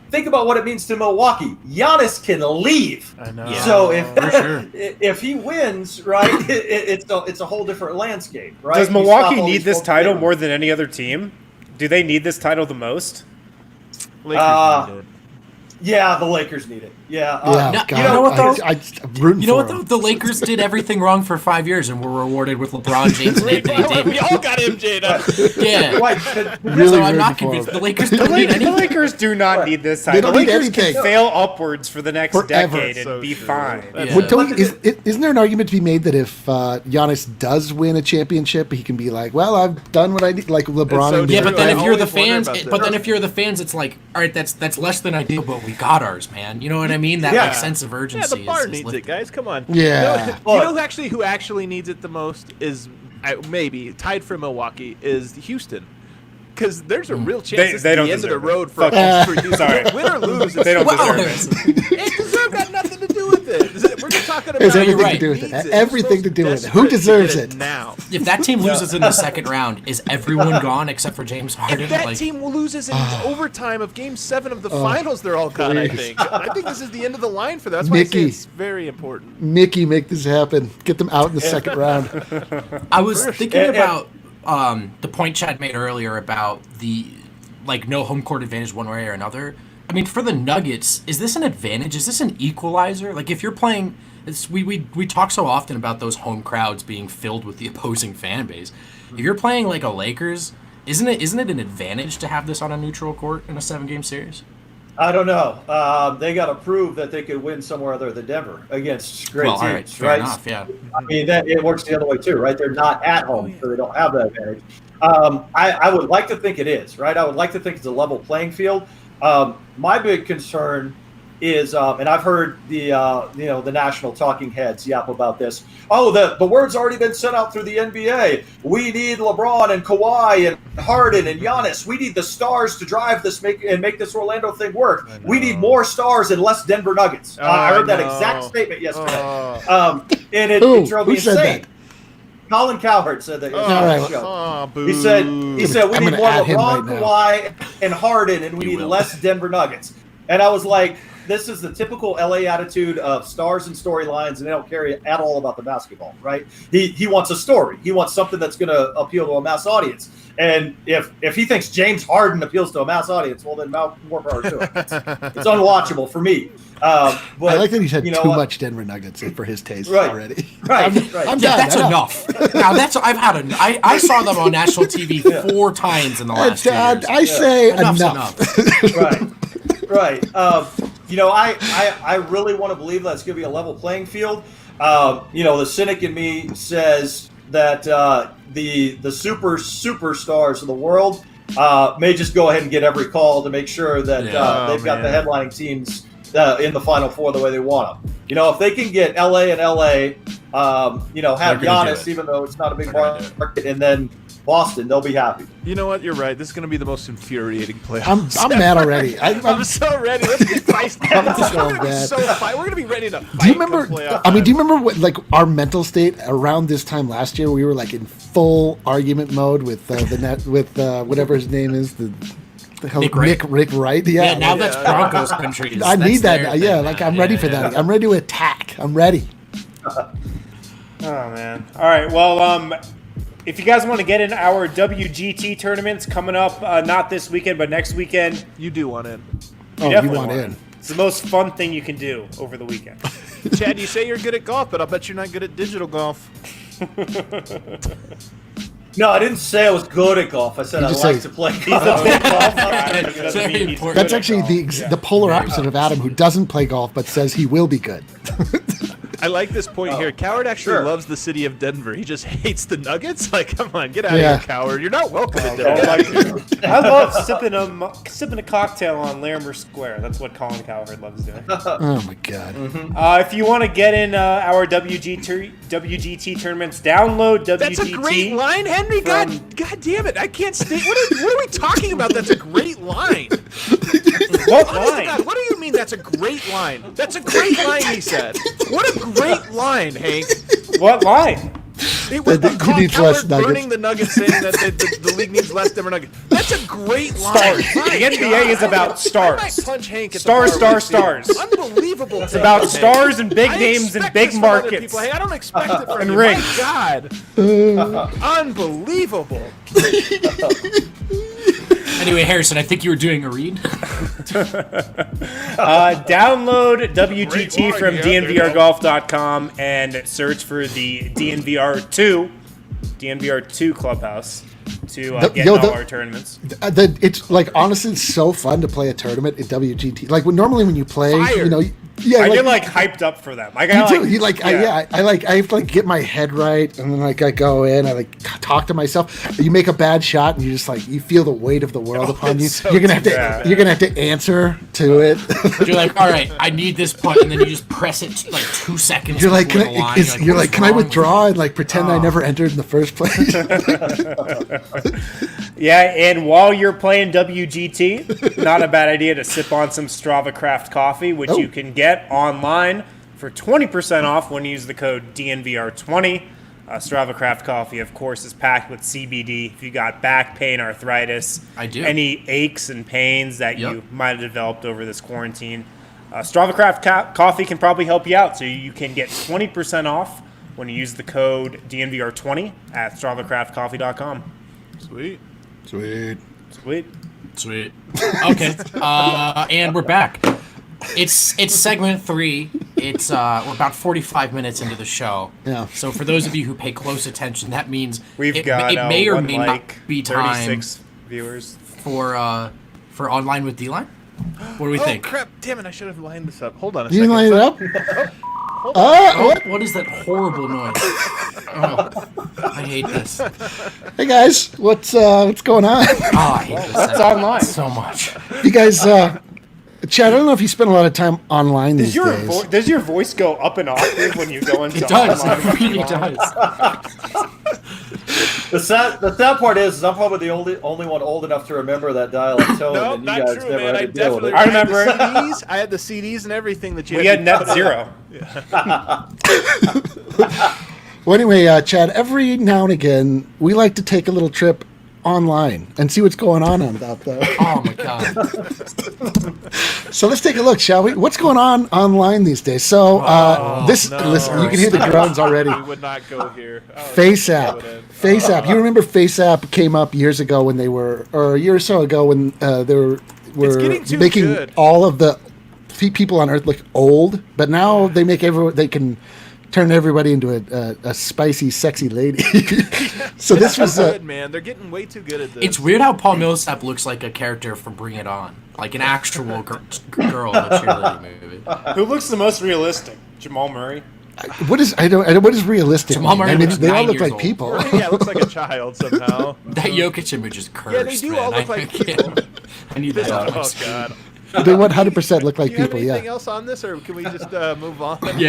think about what it means to Milwaukee. Giannis can leave. I know. Yeah. So sure. if he wins, right, it's a whole different landscape, right? Does Milwaukee need this title more than any other team? Do they need this title the most? Lakers need it. Yeah, the Lakers need it. Yeah. God, you know what, though? I'm rooting You know for what, them. though? The Lakers did everything wrong for 5 years and were rewarded with LeBron James and Anthony Davis. We all got MJ'd up. Yeah. Right. Really So I'm not rooting convinced. for them. The Lakers don't need The anything. Lakers do not need this title. don't The need Lakers can anything. fail upwards for the next Forever. decade and So be true. fine. Yeah. Well, isn't there an argument to be made that if Giannis does win a championship, he can be like, "Well, I've done what I need," like LeBron? so and true. Yeah, but then I if you're the always wonder fans, about this. but then if you're the fans, it's like, all right, that's less than ideal, but we got ours, man. You know what I mean? That like sense of Yeah, urgency. the bar is needs it, lifted. guys. Come on. Yeah. You know who actually needs it the most is maybe tied for Milwaukee is Houston. Because there's a real chance this is they the don't end of the deserve it. road for Houston. Sorry. Win or lose, They don't Wow, deserve it. it deserve got nothing to do with it. We're just talking about It has everything right. to do with needs it. They're Everything so to do with it. desperate Who to deserves get it? now? If that team loses in the second round, is everyone gone except for James Harden? If that Like, team loses in overtime of Game 7 of the finals, they're all gone, please. I think this is the end of the line for them. That's why I say Mickey. it's very important. Mickey, make this happen. Get them out in the second round. I was thinking about the point Chad made earlier about the no home court advantage one way or another. I mean, for the Nuggets, is this an advantage? Is this an equalizer? Like, if you're playing, we talk so often about those home crowds being filled with the opposing fan base. If you're playing like a Lakers, isn't it an advantage to have this on a neutral court in a 7-game series? I don't know. They got to prove that they could win somewhere other than Denver against great teams, all right, fair right? enough, yeah. I mean, it works the other way too, right? They're not at home, so they don't have that advantage. I would like to think it is, right? I would like to think it's a level playing field. My big concern is, and I've heard the national talking heads yap about this. Oh, the word's already been sent out through the NBA. We need LeBron and Kawhi and Harden and Giannis. We need the stars to drive this, make this Orlando thing work. We need more stars and less Denver Nuggets. I heard that exact statement yesterday, and it drove me insane. That? Colin Cowherd said that right. on the show. Boo. He said we need more LeBron, Kawhi, and Harden, and we need less Denver Nuggets. And I was like, this is the typical LA attitude of stars and storylines, and they don't care at all about the basketball, right? He wants a story. He wants something that's going to appeal to a mass audience. And if he thinks James Harden appeals to a mass audience, well, then more power to it. It's unwatchable for me. But I like that he's had too much Denver Nuggets for his taste already. Right. I'm Yeah, done. that's enough. Now I saw them on national TV 4 times in the last 2 years. I say Enough's enough. Right. I really want to believe that's going to be a level playing field. The cynic in me says that the superstars of the world may just go ahead and get every call to make sure that they've got the headlining teams in the Final Four the way they want them. If they can get LA and LA, have Giannis, even though it's not a big market, and then Boston, they'll be happy. You know what? You're right. This is going to be the most infuriating playoffs. I'm mad already. I'm so ready. Let's get feisty. We're going to be ready to fight. Do you remember what our mental state around this time last year? We were like in full argument mode with whatever his name is, Rick Wright. Yeah, now that's Broncos country. I need that. I'm ready for that. I'm ready to attack. I'm ready. Oh man. All right. Well, if you guys want to get in our WGT tournaments coming up, not this weekend, but next weekend. You do want in. You want in. It's the most fun thing you can do over the weekend. Chad, you say you're good at golf, but I'll bet you're not good at digital golf. No, I didn't say I was good at golf. I said I like to play golf. He's a big golf guy. That's actually the polar opposite of Adam, who doesn't play golf but says he will be good. I like this point here. Coward actually loves the city of Denver. He just hates the Nuggets. Like, come on, get out of here, Coward. You're not welcome in Denver. I love sipping a cocktail on Larimer Square. That's what Colin Cowherd loves doing. Oh my God. If you want to get in our WGT tournaments, download WGT. That's a great line, Henry. God damn it! I can't stay. What are we talking about? That's a great line. What line? God, what do you mean that's a great line? That's a great line, he said. What a great line, Hank. What line? It was less burning the Nuggets, saying that the league needs less Denver Nuggets. That's a great line. Stars. The NBA is about stars. I might punch Hank at Stars. Unbelievable. It's about stars and big names and big markets. Hey, I don't expect it from and you. rings. My God. Unbelievable. Anyway, Harrison, I think you were doing a read. Download WGT from DNVRGolf.com and search for the DNVR 2 clubhouse to get in all our tournaments. It's like, honestly, it's so fun to play a tournament in WGT. Like normally when you play, I get hyped up for them. I have to get my head right, and then I go in, I talk to myself. You make a bad shot, and you just you feel the weight of the world upon you. So you're gonna have to answer to it. You're like, all right, I need this putt, and then you just press it 2 seconds. You're like, can I withdraw and pretend I never entered in the first place? Yeah, and while you're playing WGT, not a bad idea to sip on some Strava Craft coffee, which you can get online for 20% off when you use the code DNVR20. Strava Craft coffee, of course, is packed with CBD. If you got back pain, arthritis, any aches and pains that you might have developed over this quarantine, Strava Craft coffee can probably help you out. So you can get 20% off when you use the code DNVR20 at StravaCraftCoffee.com. Sweet. Okay, and we're back. It's segment 3. It's we're about 45 minutes into the show. Yeah. So for those of you who pay close attention, that means it may or may not be time 36 viewers for Online with D-Line. What do we think? Oh, crap. Damn it. I should have lined this up. Hold on a You second. didn't line it up? What is that horrible noise? Oh, I hate this. Hey guys, what's going on? Oh, I hate this. That's online. So much. You guys, Chad, I don't know if you spend a lot of time online these days. Does your voice go up an octave when you go into It does. online? It really does. The sad part is I'm probably the only one old enough to remember that dial-up tone, No, and you not guys true, never man. had I to deal with definitely it. I remember it. CDs. I had the CDs and everything that you We had had to net zero. Well, anyway, Chad, every now and again, we like to take a little trip online and see what's going on out there. Oh my god. So let's take a look, shall we? What's going on online these days? So listen, you can hear the groans already. We would not go here. Oh, FaceApp. You remember FaceApp came up years ago when they were, or a year or so ago when they were getting too making good. all of the people on Earth look old, but now they make they can turn everybody into a spicy, sexy lady. So this was good, man. They're getting way too good at this. It's weird how Paul Millsap looks like a character from Bring It On, like an actual girl in a cheerleading movie. Who looks the most realistic? Jamal Murray. what is realistic? Jamal mean? Murray I mean, looks they all 9 look years like old. people. Yeah, it looks like a child somehow. That Jokic image is cursed. Yeah, they do all look like people. I need that. Oh, God. They 100% look like Do you people. have anything Yeah. else on this, or can we just move on? I'm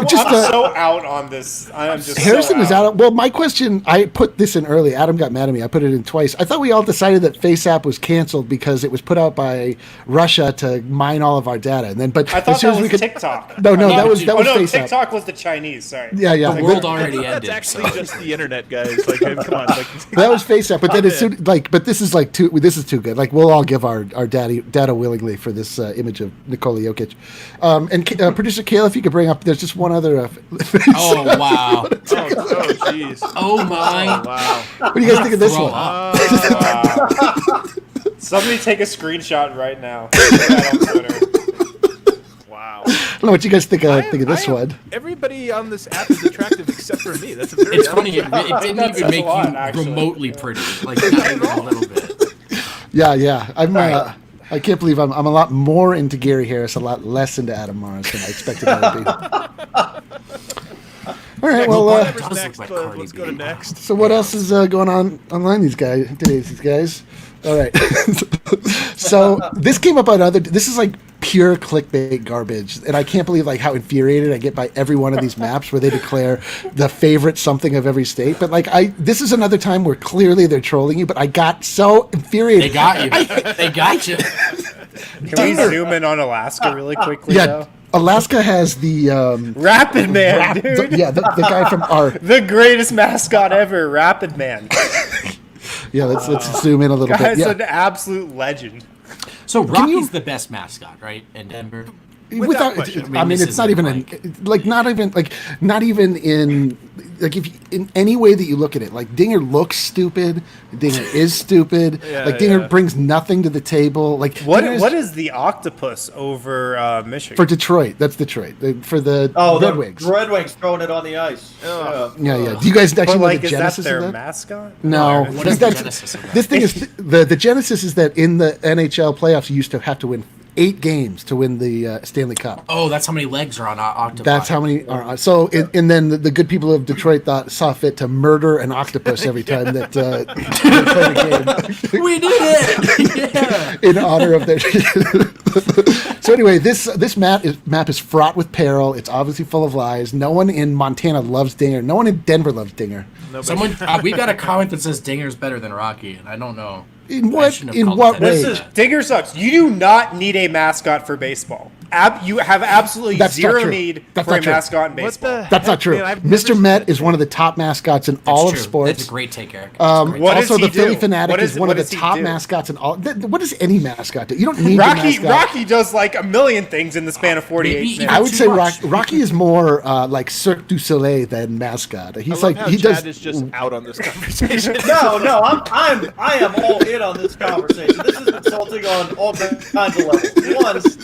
just, so out on this. I am just Harrison so is out. Well, my question, I put this in early. Adam got mad at me. I put it in twice. I thought we all decided that FaceApp was canceled because it was put out by Russia to mine all of our data. And then, but I as thought soon that as was we could, TikTok. no, that was Oh no, FaceApp. TikTok was the Chinese. Sorry. Yeah. The world already That's ended. actually So. just the internet, guys. Like, come on. Like, That was FaceApp, but then as soon but this is like this is too good. Like we'll all give our data willingly for this image of Nikola Jokic. And producer Kayla, if you could bring up, there's just one other. Oh wow. oh, jeez. Oh my. Wow. What do you guys think of this Throw one? up. Somebody take a screenshot right now. Put that on Twitter. Wow. I don't know what you guys think of this one. Everybody on this app is attractive except for me. That's a very It's funny. It didn't That's even make a lot, you actually. remotely pretty. Like not even a little bit. Yeah. I can't believe I'm a lot more into Gary Harris, a lot less into Adam Morris than I expected I would be. All right, well, Whatever's does look next, like but Cardi let's B. go to next. so what else is going on online these guys? All right. So this came up on this is like pure clickbait garbage, and I can't believe like how infuriated I get by every one of these maps where they declare the favorite something of every state. But like this is another time where clearly they're trolling you, but I got so infuriated. They got you. They got you. Can we zoom in on Alaska really quickly? Yeah, Though? Alaska has the Rapid Man, dude. the guy from our The greatest mascot ever, Rapid Man. let's zoom in a little Guy's bit. Yeah. an absolute legend. So Rocky's the best mascot, right? In Denver. Without question. I mean, This it's not isn't even not even in in any way that you look at it. Like Dinger looks stupid. Dinger is stupid. Dinger brings nothing to the table. Like What is the octopus over Michigan? for Detroit? That's Detroit. For the Red Wings. The Red Wings throwing it on the ice. Yeah. Do you guys actually but know like, the is that genesis their of that? mascot? No, What is the genesis of that? this thing is the genesis is that in the NHL playoffs you used to have to win 8 games to win the Stanley Cup. Oh, that's how many legs are on octopus. That's how many are. So, and then the good people of Detroit saw fit to murder an octopus every time that they played a game. We did it. Yeah. In honor of their. So anyway, this map is fraught with peril. It's obviously full of lies. No one in Montana loves Dinger. No one in Denver loves Dinger. Someone, we got a comment that says Dinger's better than Rocky, and I don't know. In I what shouldn't have called what it way? that. Digger sucks. You do not need a mascot for baseball. You have absolutely That's not zero true. need That's for a not true. mascot in baseball. That's not true. Mr. Met is one of the top mascots in all of True. sports. That's a great take, Eric. That's great. What does Also, he the Philly do? Fanatic What is one of the does he top do? mascots in all. What does any mascot do? You don't need Rocky a mascot. Rocky does like a million things in the span of 48 Maybe minutes. even I would too say much. Rocky is more like Cirque du Soleil than mascot. He's I love like how he Chad does. is just out on this conversation. No, I am all in on this conversation. This is insulting on all kinds of levels.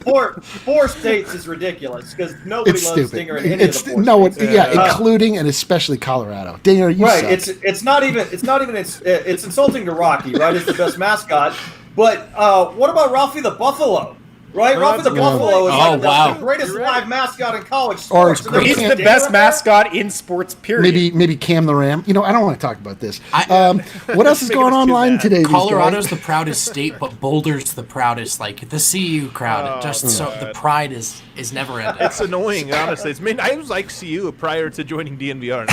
One, four states is ridiculous because nobody It's loves stupid. Dinger in any It's of the four no, states. including and especially Colorado. Dinger, you Right, suck. it's not even it's insulting to Rocky, right? It's the best mascot, But what about Ralphie the Buffalo? Right? Ralphie the Buffalo is the greatest live mascot in college sports. He's the best mascot in sports, period. Maybe Cam the Ram. I don't want to talk about this. What else is going on online today? Colorado's the proudest state, but Boulder's the proudest. Like the CU crowd, the pride is never ending. It's annoying, honestly. I was like CU prior to joining DNVR.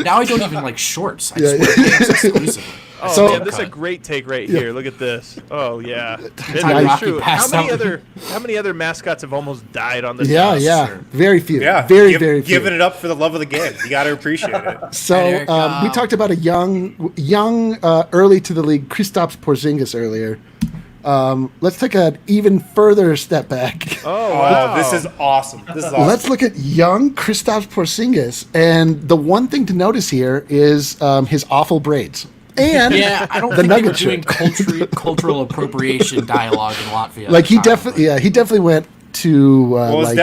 Now I don't even like shorts. I just wear pants exclusively. Oh, man, this is a great take right here. Look at this. Oh, yeah. It's true. How many other mascots have almost died on this? Yeah. Very few. Yeah. Very few. Giving it up for the love of the game. You got to appreciate it. So we talked about a young, early to the league, Kristaps Porzingis earlier. Let's take an even further step back. Oh, wow. This is awesome. Let's look at young Kristaps Porzingis, and the one thing to notice here is his awful braids. And I don't think they were doing cultural appropriation dialogue in Latvia. Like he definitely went to.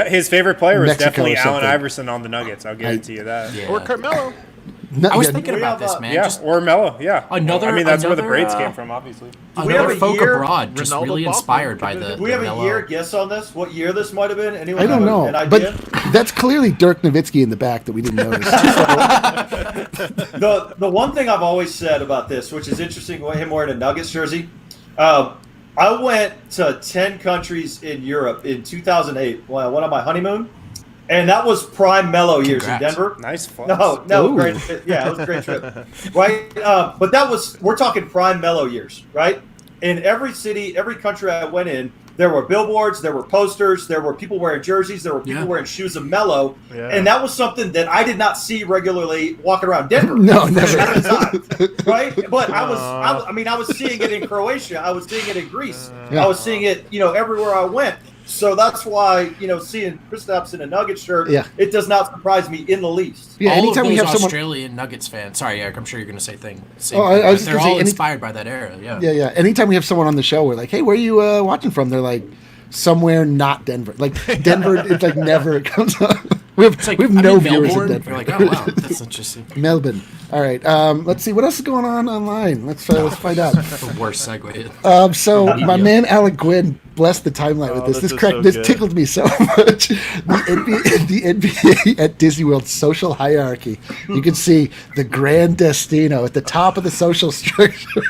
His favorite player was Mexico definitely Allen Iverson on the Nuggets. I'll guarantee you that. Yeah. Or Carmelo. I was thinking about this, man. Yeah, or Melo. Yeah. That's where the braids came from, obviously. Another folk abroad, just Ronaldo really inspired by the. Do we have a year guess on this? What year this might have been? Anyone I don't know, an idea? but that's clearly Dirk Nowitzki in the back that we didn't notice. The one thing I've always said about this, which is interesting, him wearing a Nuggets jersey. I went to 10 countries in Europe in 2008 when I went on my honeymoon. And that was prime Melo years in Denver. Nice fun. No, great. Yeah, it was a great trip. Right? But we're talking prime Melo years, right? In every city, every country I went in, there were billboards, there were posters, there were people wearing jerseys, there were people wearing shoes of Melo. Yeah. And that was something that I did not see regularly walking around Denver. No, never. Right? But I was seeing it in Croatia. I was seeing it in Greece. I was seeing it, everywhere I went. So that's why, seeing Kristaps in a Nuggets shirt, it does not surprise me in the least. Yeah, anytime we have Australian Nuggets fans. Sorry, Eric, I'm sure you're going to say things. They're all inspired by that era. Yeah. Yeah. Anytime we have someone on the show, we're like, hey, where are you watching from? They're like, somewhere not Denver. Like Denver, it's like never comes up. We have no viewers in Denver. We're like, oh wow, that's interesting. Melbourne. All right. Let's see what else is going on online. Let's find out. The worst segue. So my man Alec Gwynn blessed the timeline with this. This tickled me so much. The NBA at Disney World social hierarchy. You can see the Grand Destino at the top of the social structure.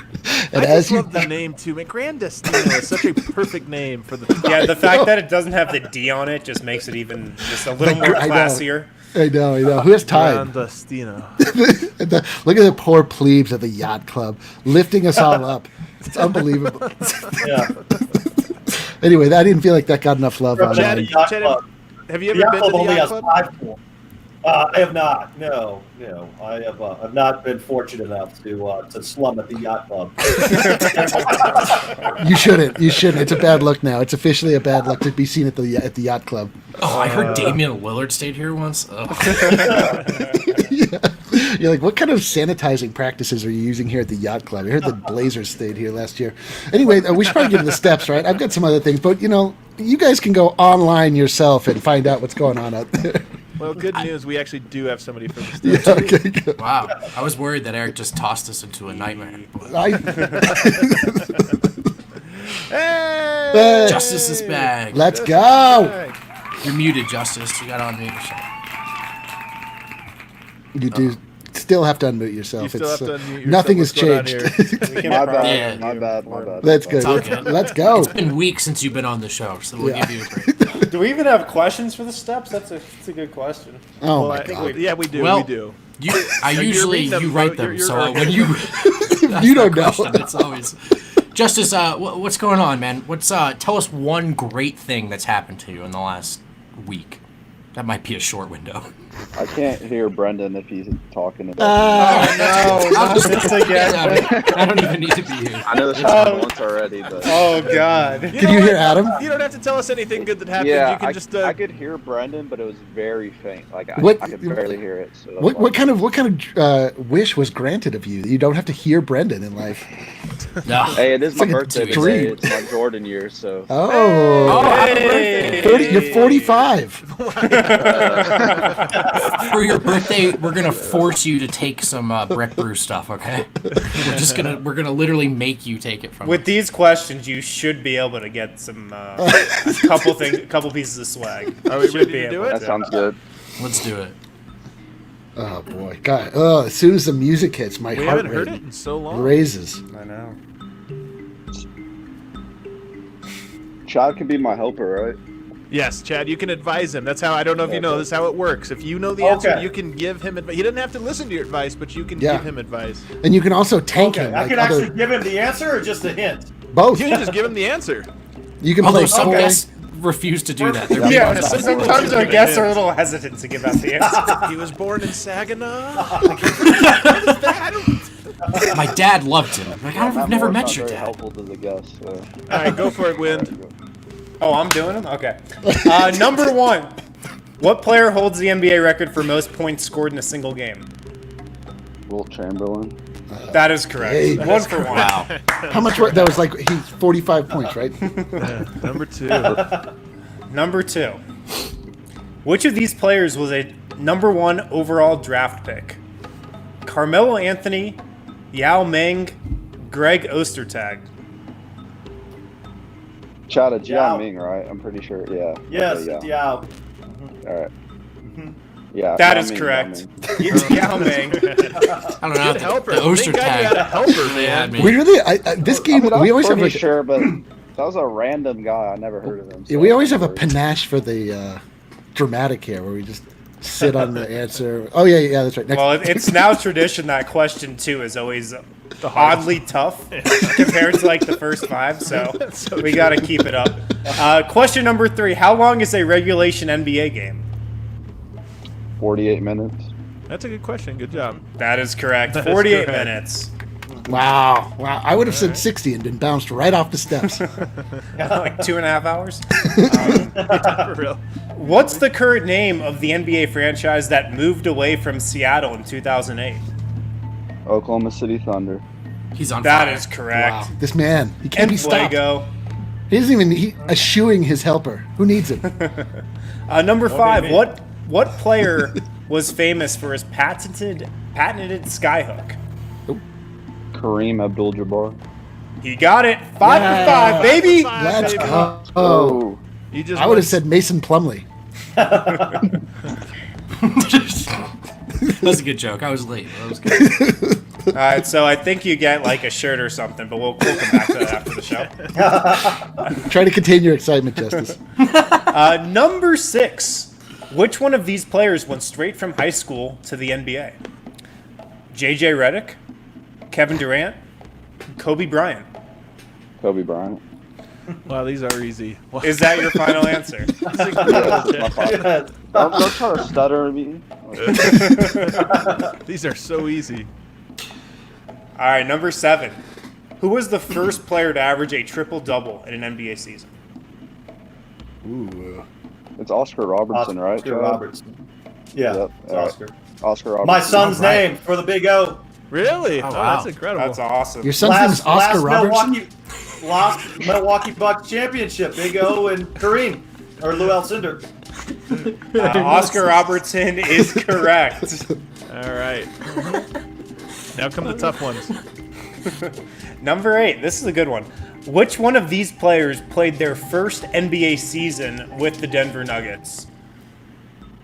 And I love the name too. Man, Grand Destino is such a perfect name for the top. Yeah, the fact that it doesn't have the D on it just makes it even just a little more classier. I know. Who has time? Look at the poor plebes at the yacht club lifting us all up. It's unbelievable. Yeah. Anyway, I didn't feel like that got enough love. Chad, have you ever been to the yacht club? I have not. No. I have. I've not been fortunate enough to slum at the yacht club. You shouldn't. It's a bad look now. It's officially a bad look to be seen at the yacht club. Oh, I heard Damian Lillard stayed here once. Yeah. You're like, what kind of sanitizing practices are you using here at the yacht club? I heard the Blazers stayed here last year. Anyway, we should probably get to the steps, right? I've got some other things, but you guys can go online yourself and find out what's going on out there. Well, good news. We actually do have somebody for this. Yeah, okay, good. Wow. I was worried that Eric just tossed us into a nightmare. Hey! Justice is back. Let's go. You're muted, Justice. You got to unmute yourself. You do still have to unmute yourself. You still have to unmute yourself. Nothing has changed. My bad. That's good. Let's go. It's been weeks since you've been on the show, so we'll give you a break. Do we even have questions for the steps? That's a good question. Oh, my God. Yeah, we do. Well, we do. You write them. So when you you don't know. It's always Justice. What's going on, man? Tell us one great thing that's happened to you in the last week. That might be a short window. I can't hear Brendan if he's talking about. I don't even need to be here. I know this happened once already, but. Oh God! Did you hear Adam? You don't have to tell us anything good that happened. Yeah, you can just. I could hear Brendan, but it was very faint. Like I could barely hear it. So what kind of wish was granted of you? You don't have to hear Brendan in life. No. Hey, it is my birthday today. dream. It's my Jordan year, so. Oh, Hey. 30, you're 45. For your birthday, we're gonna force you to take some Breck Brew stuff, okay? We're gonna literally make you take it from With us. these questions, you should be able to get some couple pieces of swag. Are we Should ready be to do able it? That sounds good. Let's do it. Oh boy, God! As soon as the music hits, my We heart haven't heard rate it in so long. raises. I know. Chad can be my helper, right? Yes, Chad, you can advise him. That's how, I don't know if you know this, how it works. If you know the answer, Okay. you can give him advice. He doesn't have to listen to your advice, but you can Yeah. give him advice. And you can also tank Okay, him. I Like can other, actually give him the answer or just a hint. both. You can just give him the answer. You can Although play some four. guests refuse to do that. They're Yeah, beyond- sometimes our guests are a little hesitant to give out the answer. He was born in Saginaw. My dad loved him. Like, I've Matt never Moore's met not your very dad. helpful to the guests. So. All right, go for it, Wind. Oh, I'm doing them? Okay. Number 1. What player holds the NBA record for most points scored in a single game? Wilt Chamberlain. That is correct. Hey, One for one. Wow. How much? That was like he's 45 points, right? Number 2. Number 2. Which of these players was a number 1 overall draft pick? Carmelo Anthony, Yao Ming, Greg Ostertag. Chad, it's Yeah. Yao Ming, right? I'm pretty sure. Yeah. Yes, Okay, yeah. All right. Yeah. That Yao is Ming, correct. Yao Ming. Yao Ming. I don't know. Good helper. The Oster Thank God you tag. had a helper, man. had me. We really, this game, I mean, we I'm always have pretty like, sure, but that was a random guy. I never heard of him. yeah, we always have a panache for the dramatic here, where we just sit on the answer. Oh yeah, that's right. Next, Well, it's now tradition that question 2 is always oddly tough compared to like the first 5, so we got to keep it up. Question number 3. How long is a regulation NBA game? 48 minutes. That's a good question. Good job. That is correct. That is 48 correct. minutes. wow. I would have said 60 and been bounced right off the steps. Like 2.5 hours. For real. What's the current name of the NBA franchise that moved away from Seattle in 2008? Oklahoma City Thunder. He's on That fire. is correct. Wow, this man, he can't And be stopped. Fuego. He isn't even eschewing his helper. Who needs him? Number 5. me. What player was famous for his patented skyhook? Kareem Abdul-Jabbar. He got it. 5 Yeah. for 5, baby. Let's baby. go. Oh. You just I would have went- said Mason Plumlee. That's a good joke. I was late. That was good. All right, so I think you get like a shirt or something, but we'll come back to that after the show. Try to contain your excitement, Justice. Number 6. Which one of these players went straight from high school to the NBA? J.J. Redick, Kevin Durant, Kobe Bryant. Kobe Bryant. Wow, these are easy. Wow. Is that your final answer? Don't try to stutter at me. These are so easy. All right, number 7. Who was the first player to average a triple-double in an NBA season? Ooh. It's Oscar Robertson, right? Oscar Chad? Robertson. Yeah, Yep, it's all right. Oscar. Oscar Robertson. My son's All right. name for the Big O. Really? Oh, Oh, wow. that's incredible. That's awesome. Your son's name is Oscar Robertson? Last Milwaukee Bucks championship. Big O and Kareem. Or Lou Alcindor. Oscar Robertson is correct. All right. Now come the tough ones. Number 8. This is a good one. Which one of these players played their first NBA season with the Denver Nuggets?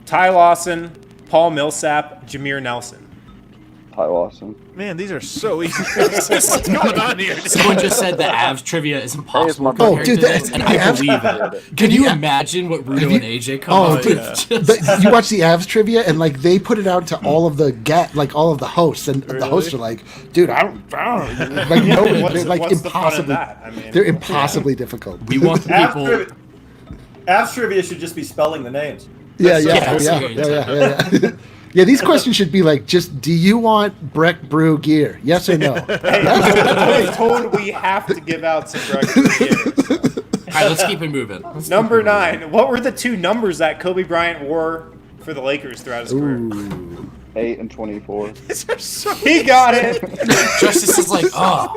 Ty Lawson, Paul Millsap, Jameer Nelson. Ty Lawson. Man, these are so easy. What's going on here? Someone just said the Avs trivia is impossible. my compared dude, to this, that- and the I Avs- believe it. Can you imagine what Rudo and AJ come Oh, up dude, with? you watch the Avs trivia, and like they put it out to all of the all of the hosts, and the hosts are like, "Dude, I don't like nobody. What's- They're like what's the fun in impossibly. that? I mean- they're impossibly difficult. We want the people. Avs trivia should just be spelling the names. Yeah. Yeah, these questions should be like, just do you want Breck Brew gear? Yes or no? I was told we have to give out some records here. All right, let's keep it moving. Number 9. What were the 2 numbers that Kobe Bryant wore for the Lakers throughout his career? 8 and 24. These are so He got it. Justice is like, oh,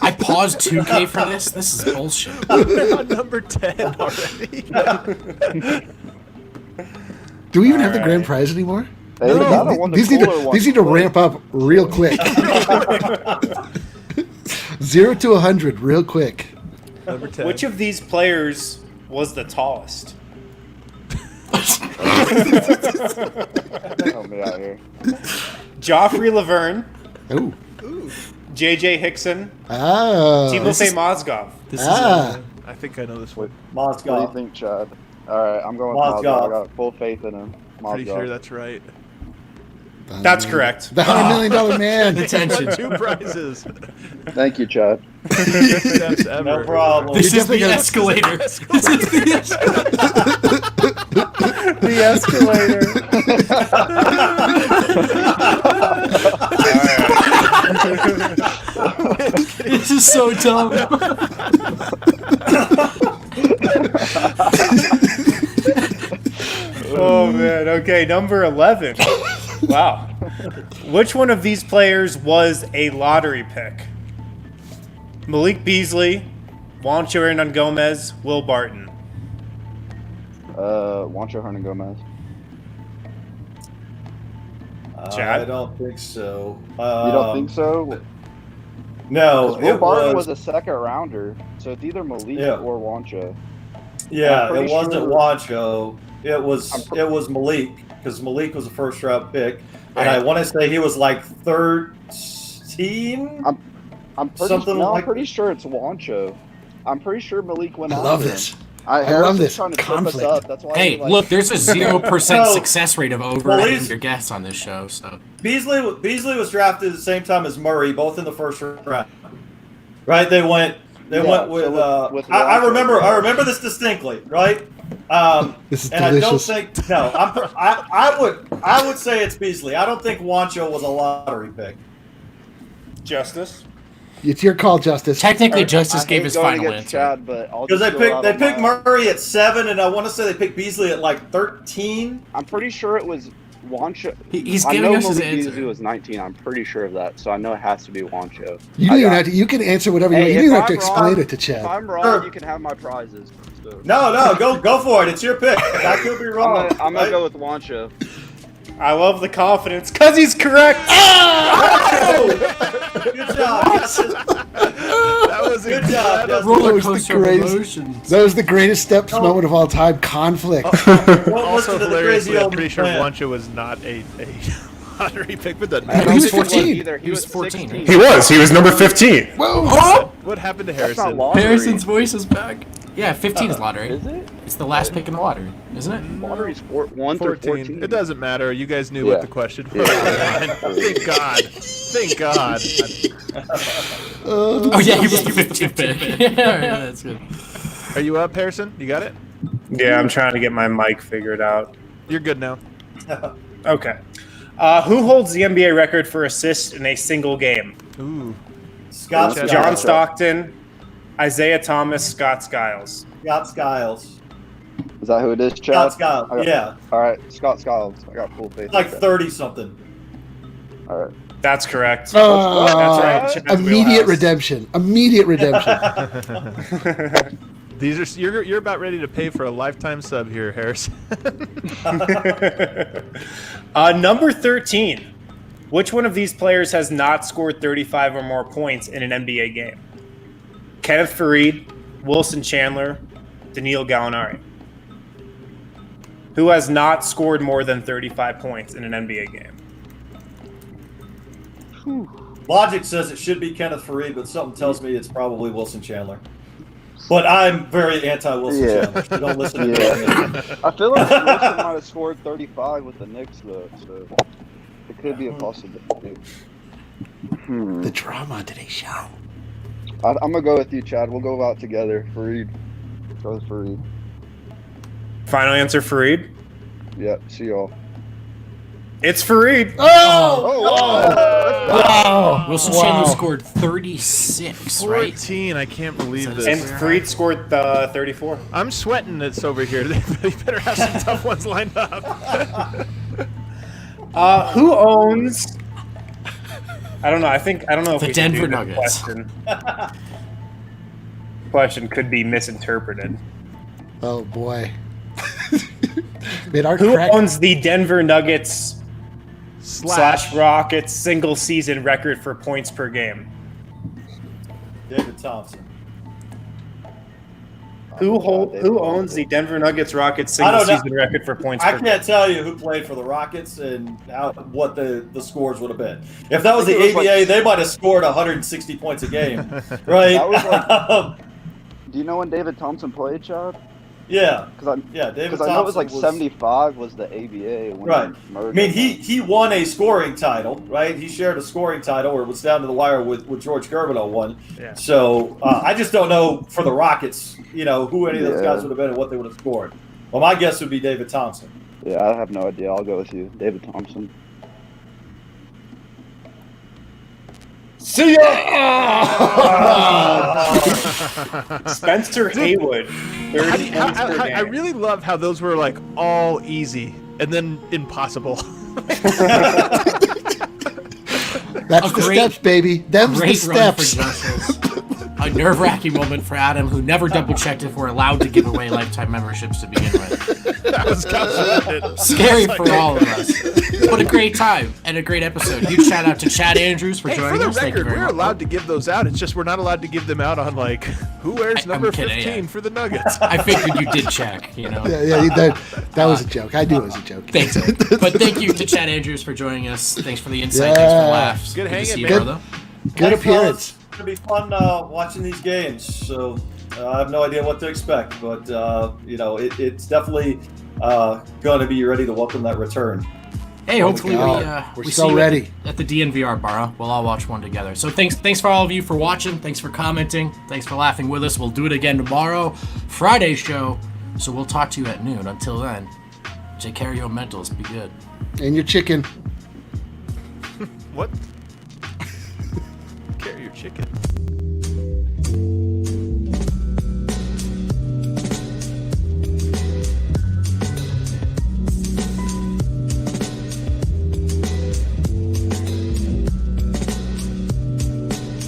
I paused 2K for this? This is bullshit. We're on number 10 already. Do we even have the grand prize anymore? Hey, These need to ramp up real quick. 0 to 100 real quick. Number 10. Which of these players was the tallest? Help me out here. Joffrey Laverne, Oh. J.J. Hickson, Ah. Timofey Mozgov. I think I know this one. What do you Mozgov. think, Chad? All right, I'm going with Mozgov. Mozgov. I got full faith in him. Pretty sure Mozgov. that's right. That's correct. The $100 million man. Attention. 2 prizes. Thank you, Chad. Steps ever. No problem. This is the definitely got- escalator. This is the escalator. The escalator. This is so dumb. Oh man. Okay, number 11. Wow. Which one of these players was a lottery pick? Malik Beasley, Juancho Hernan Gomez, Will Barton. Juancho Hernan Gomez. Chad? I don't think so. You don't think so? No, Will it Barton was. was a second rounder, so it's either Malik Yeah. or Juancho. Yeah, I'm pretty it wasn't sure- Juancho. It was Malik, because Malik was a first round pick, and I want to say he was like 13. I'm pretty sure it's Juancho. I'm pretty sure Malik went I out. love this. I love love this trying to conflict. trip us up. That's why. Hey, look, there's a 0% No. success rate of over Well, hitting he's- your guests on this show. So Beasley was drafted at the same time as Murray, both in the first round. Right? They went with. with I Juancho. remember this distinctly. Right? This is And delicious. I don't think I would say it's Beasley. I don't think Juancho was a lottery pick. Justice. It's your call, Justice. technically, I Justice hate gave his going final against answer. Chad, but I'll Because just they go out picked on my- Murray at 7, and I want to say they picked Beasley at like 13. I'm pretty sure it was Juancho. He's I giving know us his Malik Beasley answer. was 19. I'm pretty sure of that, so I know it has to be Juancho. You don't even have to. You can answer whatever you want. You don't even have to explain it to If Chad. I'm wrong, Sure. you can have my prizes. So. No, go for it. It's your pick. I could be wrong. I'm gonna go with Juancho. I love the confidence, because he's correct. Good job. That was Good job. Justin. Roller That was the coaster of greatest- emotions. That was the greatest steps moment of all time. Conflict. Don't also listen to the hilariously. crazy I'm old pretty sure man. Juancho was not a lottery pick, but doesn't He matter. was 14. He was 14, 16. right? He was number 15. Whoa! What happened to That's not Harrison? lottery. Harrison's voice is back. Yeah, 15 is lottery. Is it? It's the last pick in the lottery, isn't it? Lottery's 1 through 14. It doesn't matter. You guys knew Yeah. what the question was. Thank God. Thank God. Oh yeah, he was the 15th pick. Yeah, that's good. Are you up, Harrison? You got it? Yeah, I'm trying to get my mic figured out. You're good now. Okay. Who holds the NBA record for assists in a single game? Ooh. Scott John John Skiles. Stockton, Isaiah Thomas, Scott Skiles. Scott Skiles. Is that who it is, Chad? Scott Skiles. I got- Yeah, All right, Scott Skiles. I got full faith. like in that. 30 something. All right. That's correct. That's right. Chad's Immediate wheelhouse. redemption. Immediate redemption. These are you're about ready to pay for a lifetime sub here, Harrison. Number 13. Which one of these players has not scored 35 or more points in an NBA game? Kenneth Faried, Wilson Chandler, Daniil Gallinari. Who has not scored more than 35 points in an NBA game? Logic says it should be Kenneth Faried, but something tells me it's probably Wilson Chandler. But I'm very anti-Wilson Yeah. Chandler, so don't listen to Yeah. me. I feel like Wilson might have scored 35 with the Knicks, though, so it could be a possibility. The drama on today's show. I'm going to go with you, Chad. We'll go out together. Fareed. Go with Fareed. Final answer, Faried. Yep, see y'all. It's Faried. Wow. Wilson Chandler scored 36, right? 14. I can't believe And this. Faried scored 34. I'm sweating this over here. They better have some tough ones lined up. Who owns? I don't know. I don't know if The we should Denver do this Nuggets. Question could be misinterpreted. Oh boy. Who owns the Denver Nuggets slash Rockets single season record for points per game? David Thompson. Who owns the Denver Nuggets Rockets single season record for points per game? I can't tell you who played for the Rockets and what the scores would have been. If that was the ABA, they might have scored 160 points a game, right? Do you know when David Thompson played, Chad? Yeah. David Thompson. I know it was like 75 was the ABA. Right. I mean, he won a scoring title, right? He shared a scoring title, or it was down to the wire with George Gervino won. Yeah. So I just don't know for the Rockets, who any of those guys would have been and what they would have scored. Well, my guess would be David Thompson. Yeah, I have no idea. I'll go with you, David Thompson. See ya! Spencer Haywood. I really love how those were like all easy and then impossible. That's the steps, baby. Them's the steps. A nerve-wracking moment for Adam, who never double-checked if we're allowed to give away lifetime memberships to begin with. That was scary for all of us. What a great time and a great episode. Huge shout-out to Chad Andrus for joining us. Thank you very much. We're allowed to give those out. It's just we're not allowed to give them out on, like, who wears number 15 for the Nuggets. I figured you did check, Yeah, that was a joke. I knew it was a joke. Thanks. But thank you to Chad Andrus for joining us. Thanks for the insight. Thanks for the laughs. Good hanging, man. Good appearance. It's going to be fun watching these games. So I have no idea what to expect. But, it's definitely going to be ready to welcome that return. Hey, hopefully we're we so see ready at the DNVR bar. We'll all watch one together. So thanks for all of you for watching. Thanks for commenting. Thanks for laughing with us. We'll do it again tomorrow, Friday's show. So we'll talk to you at noon. Until then, take care of your mentals. Be good. And your chicken. What? Carry your chicken.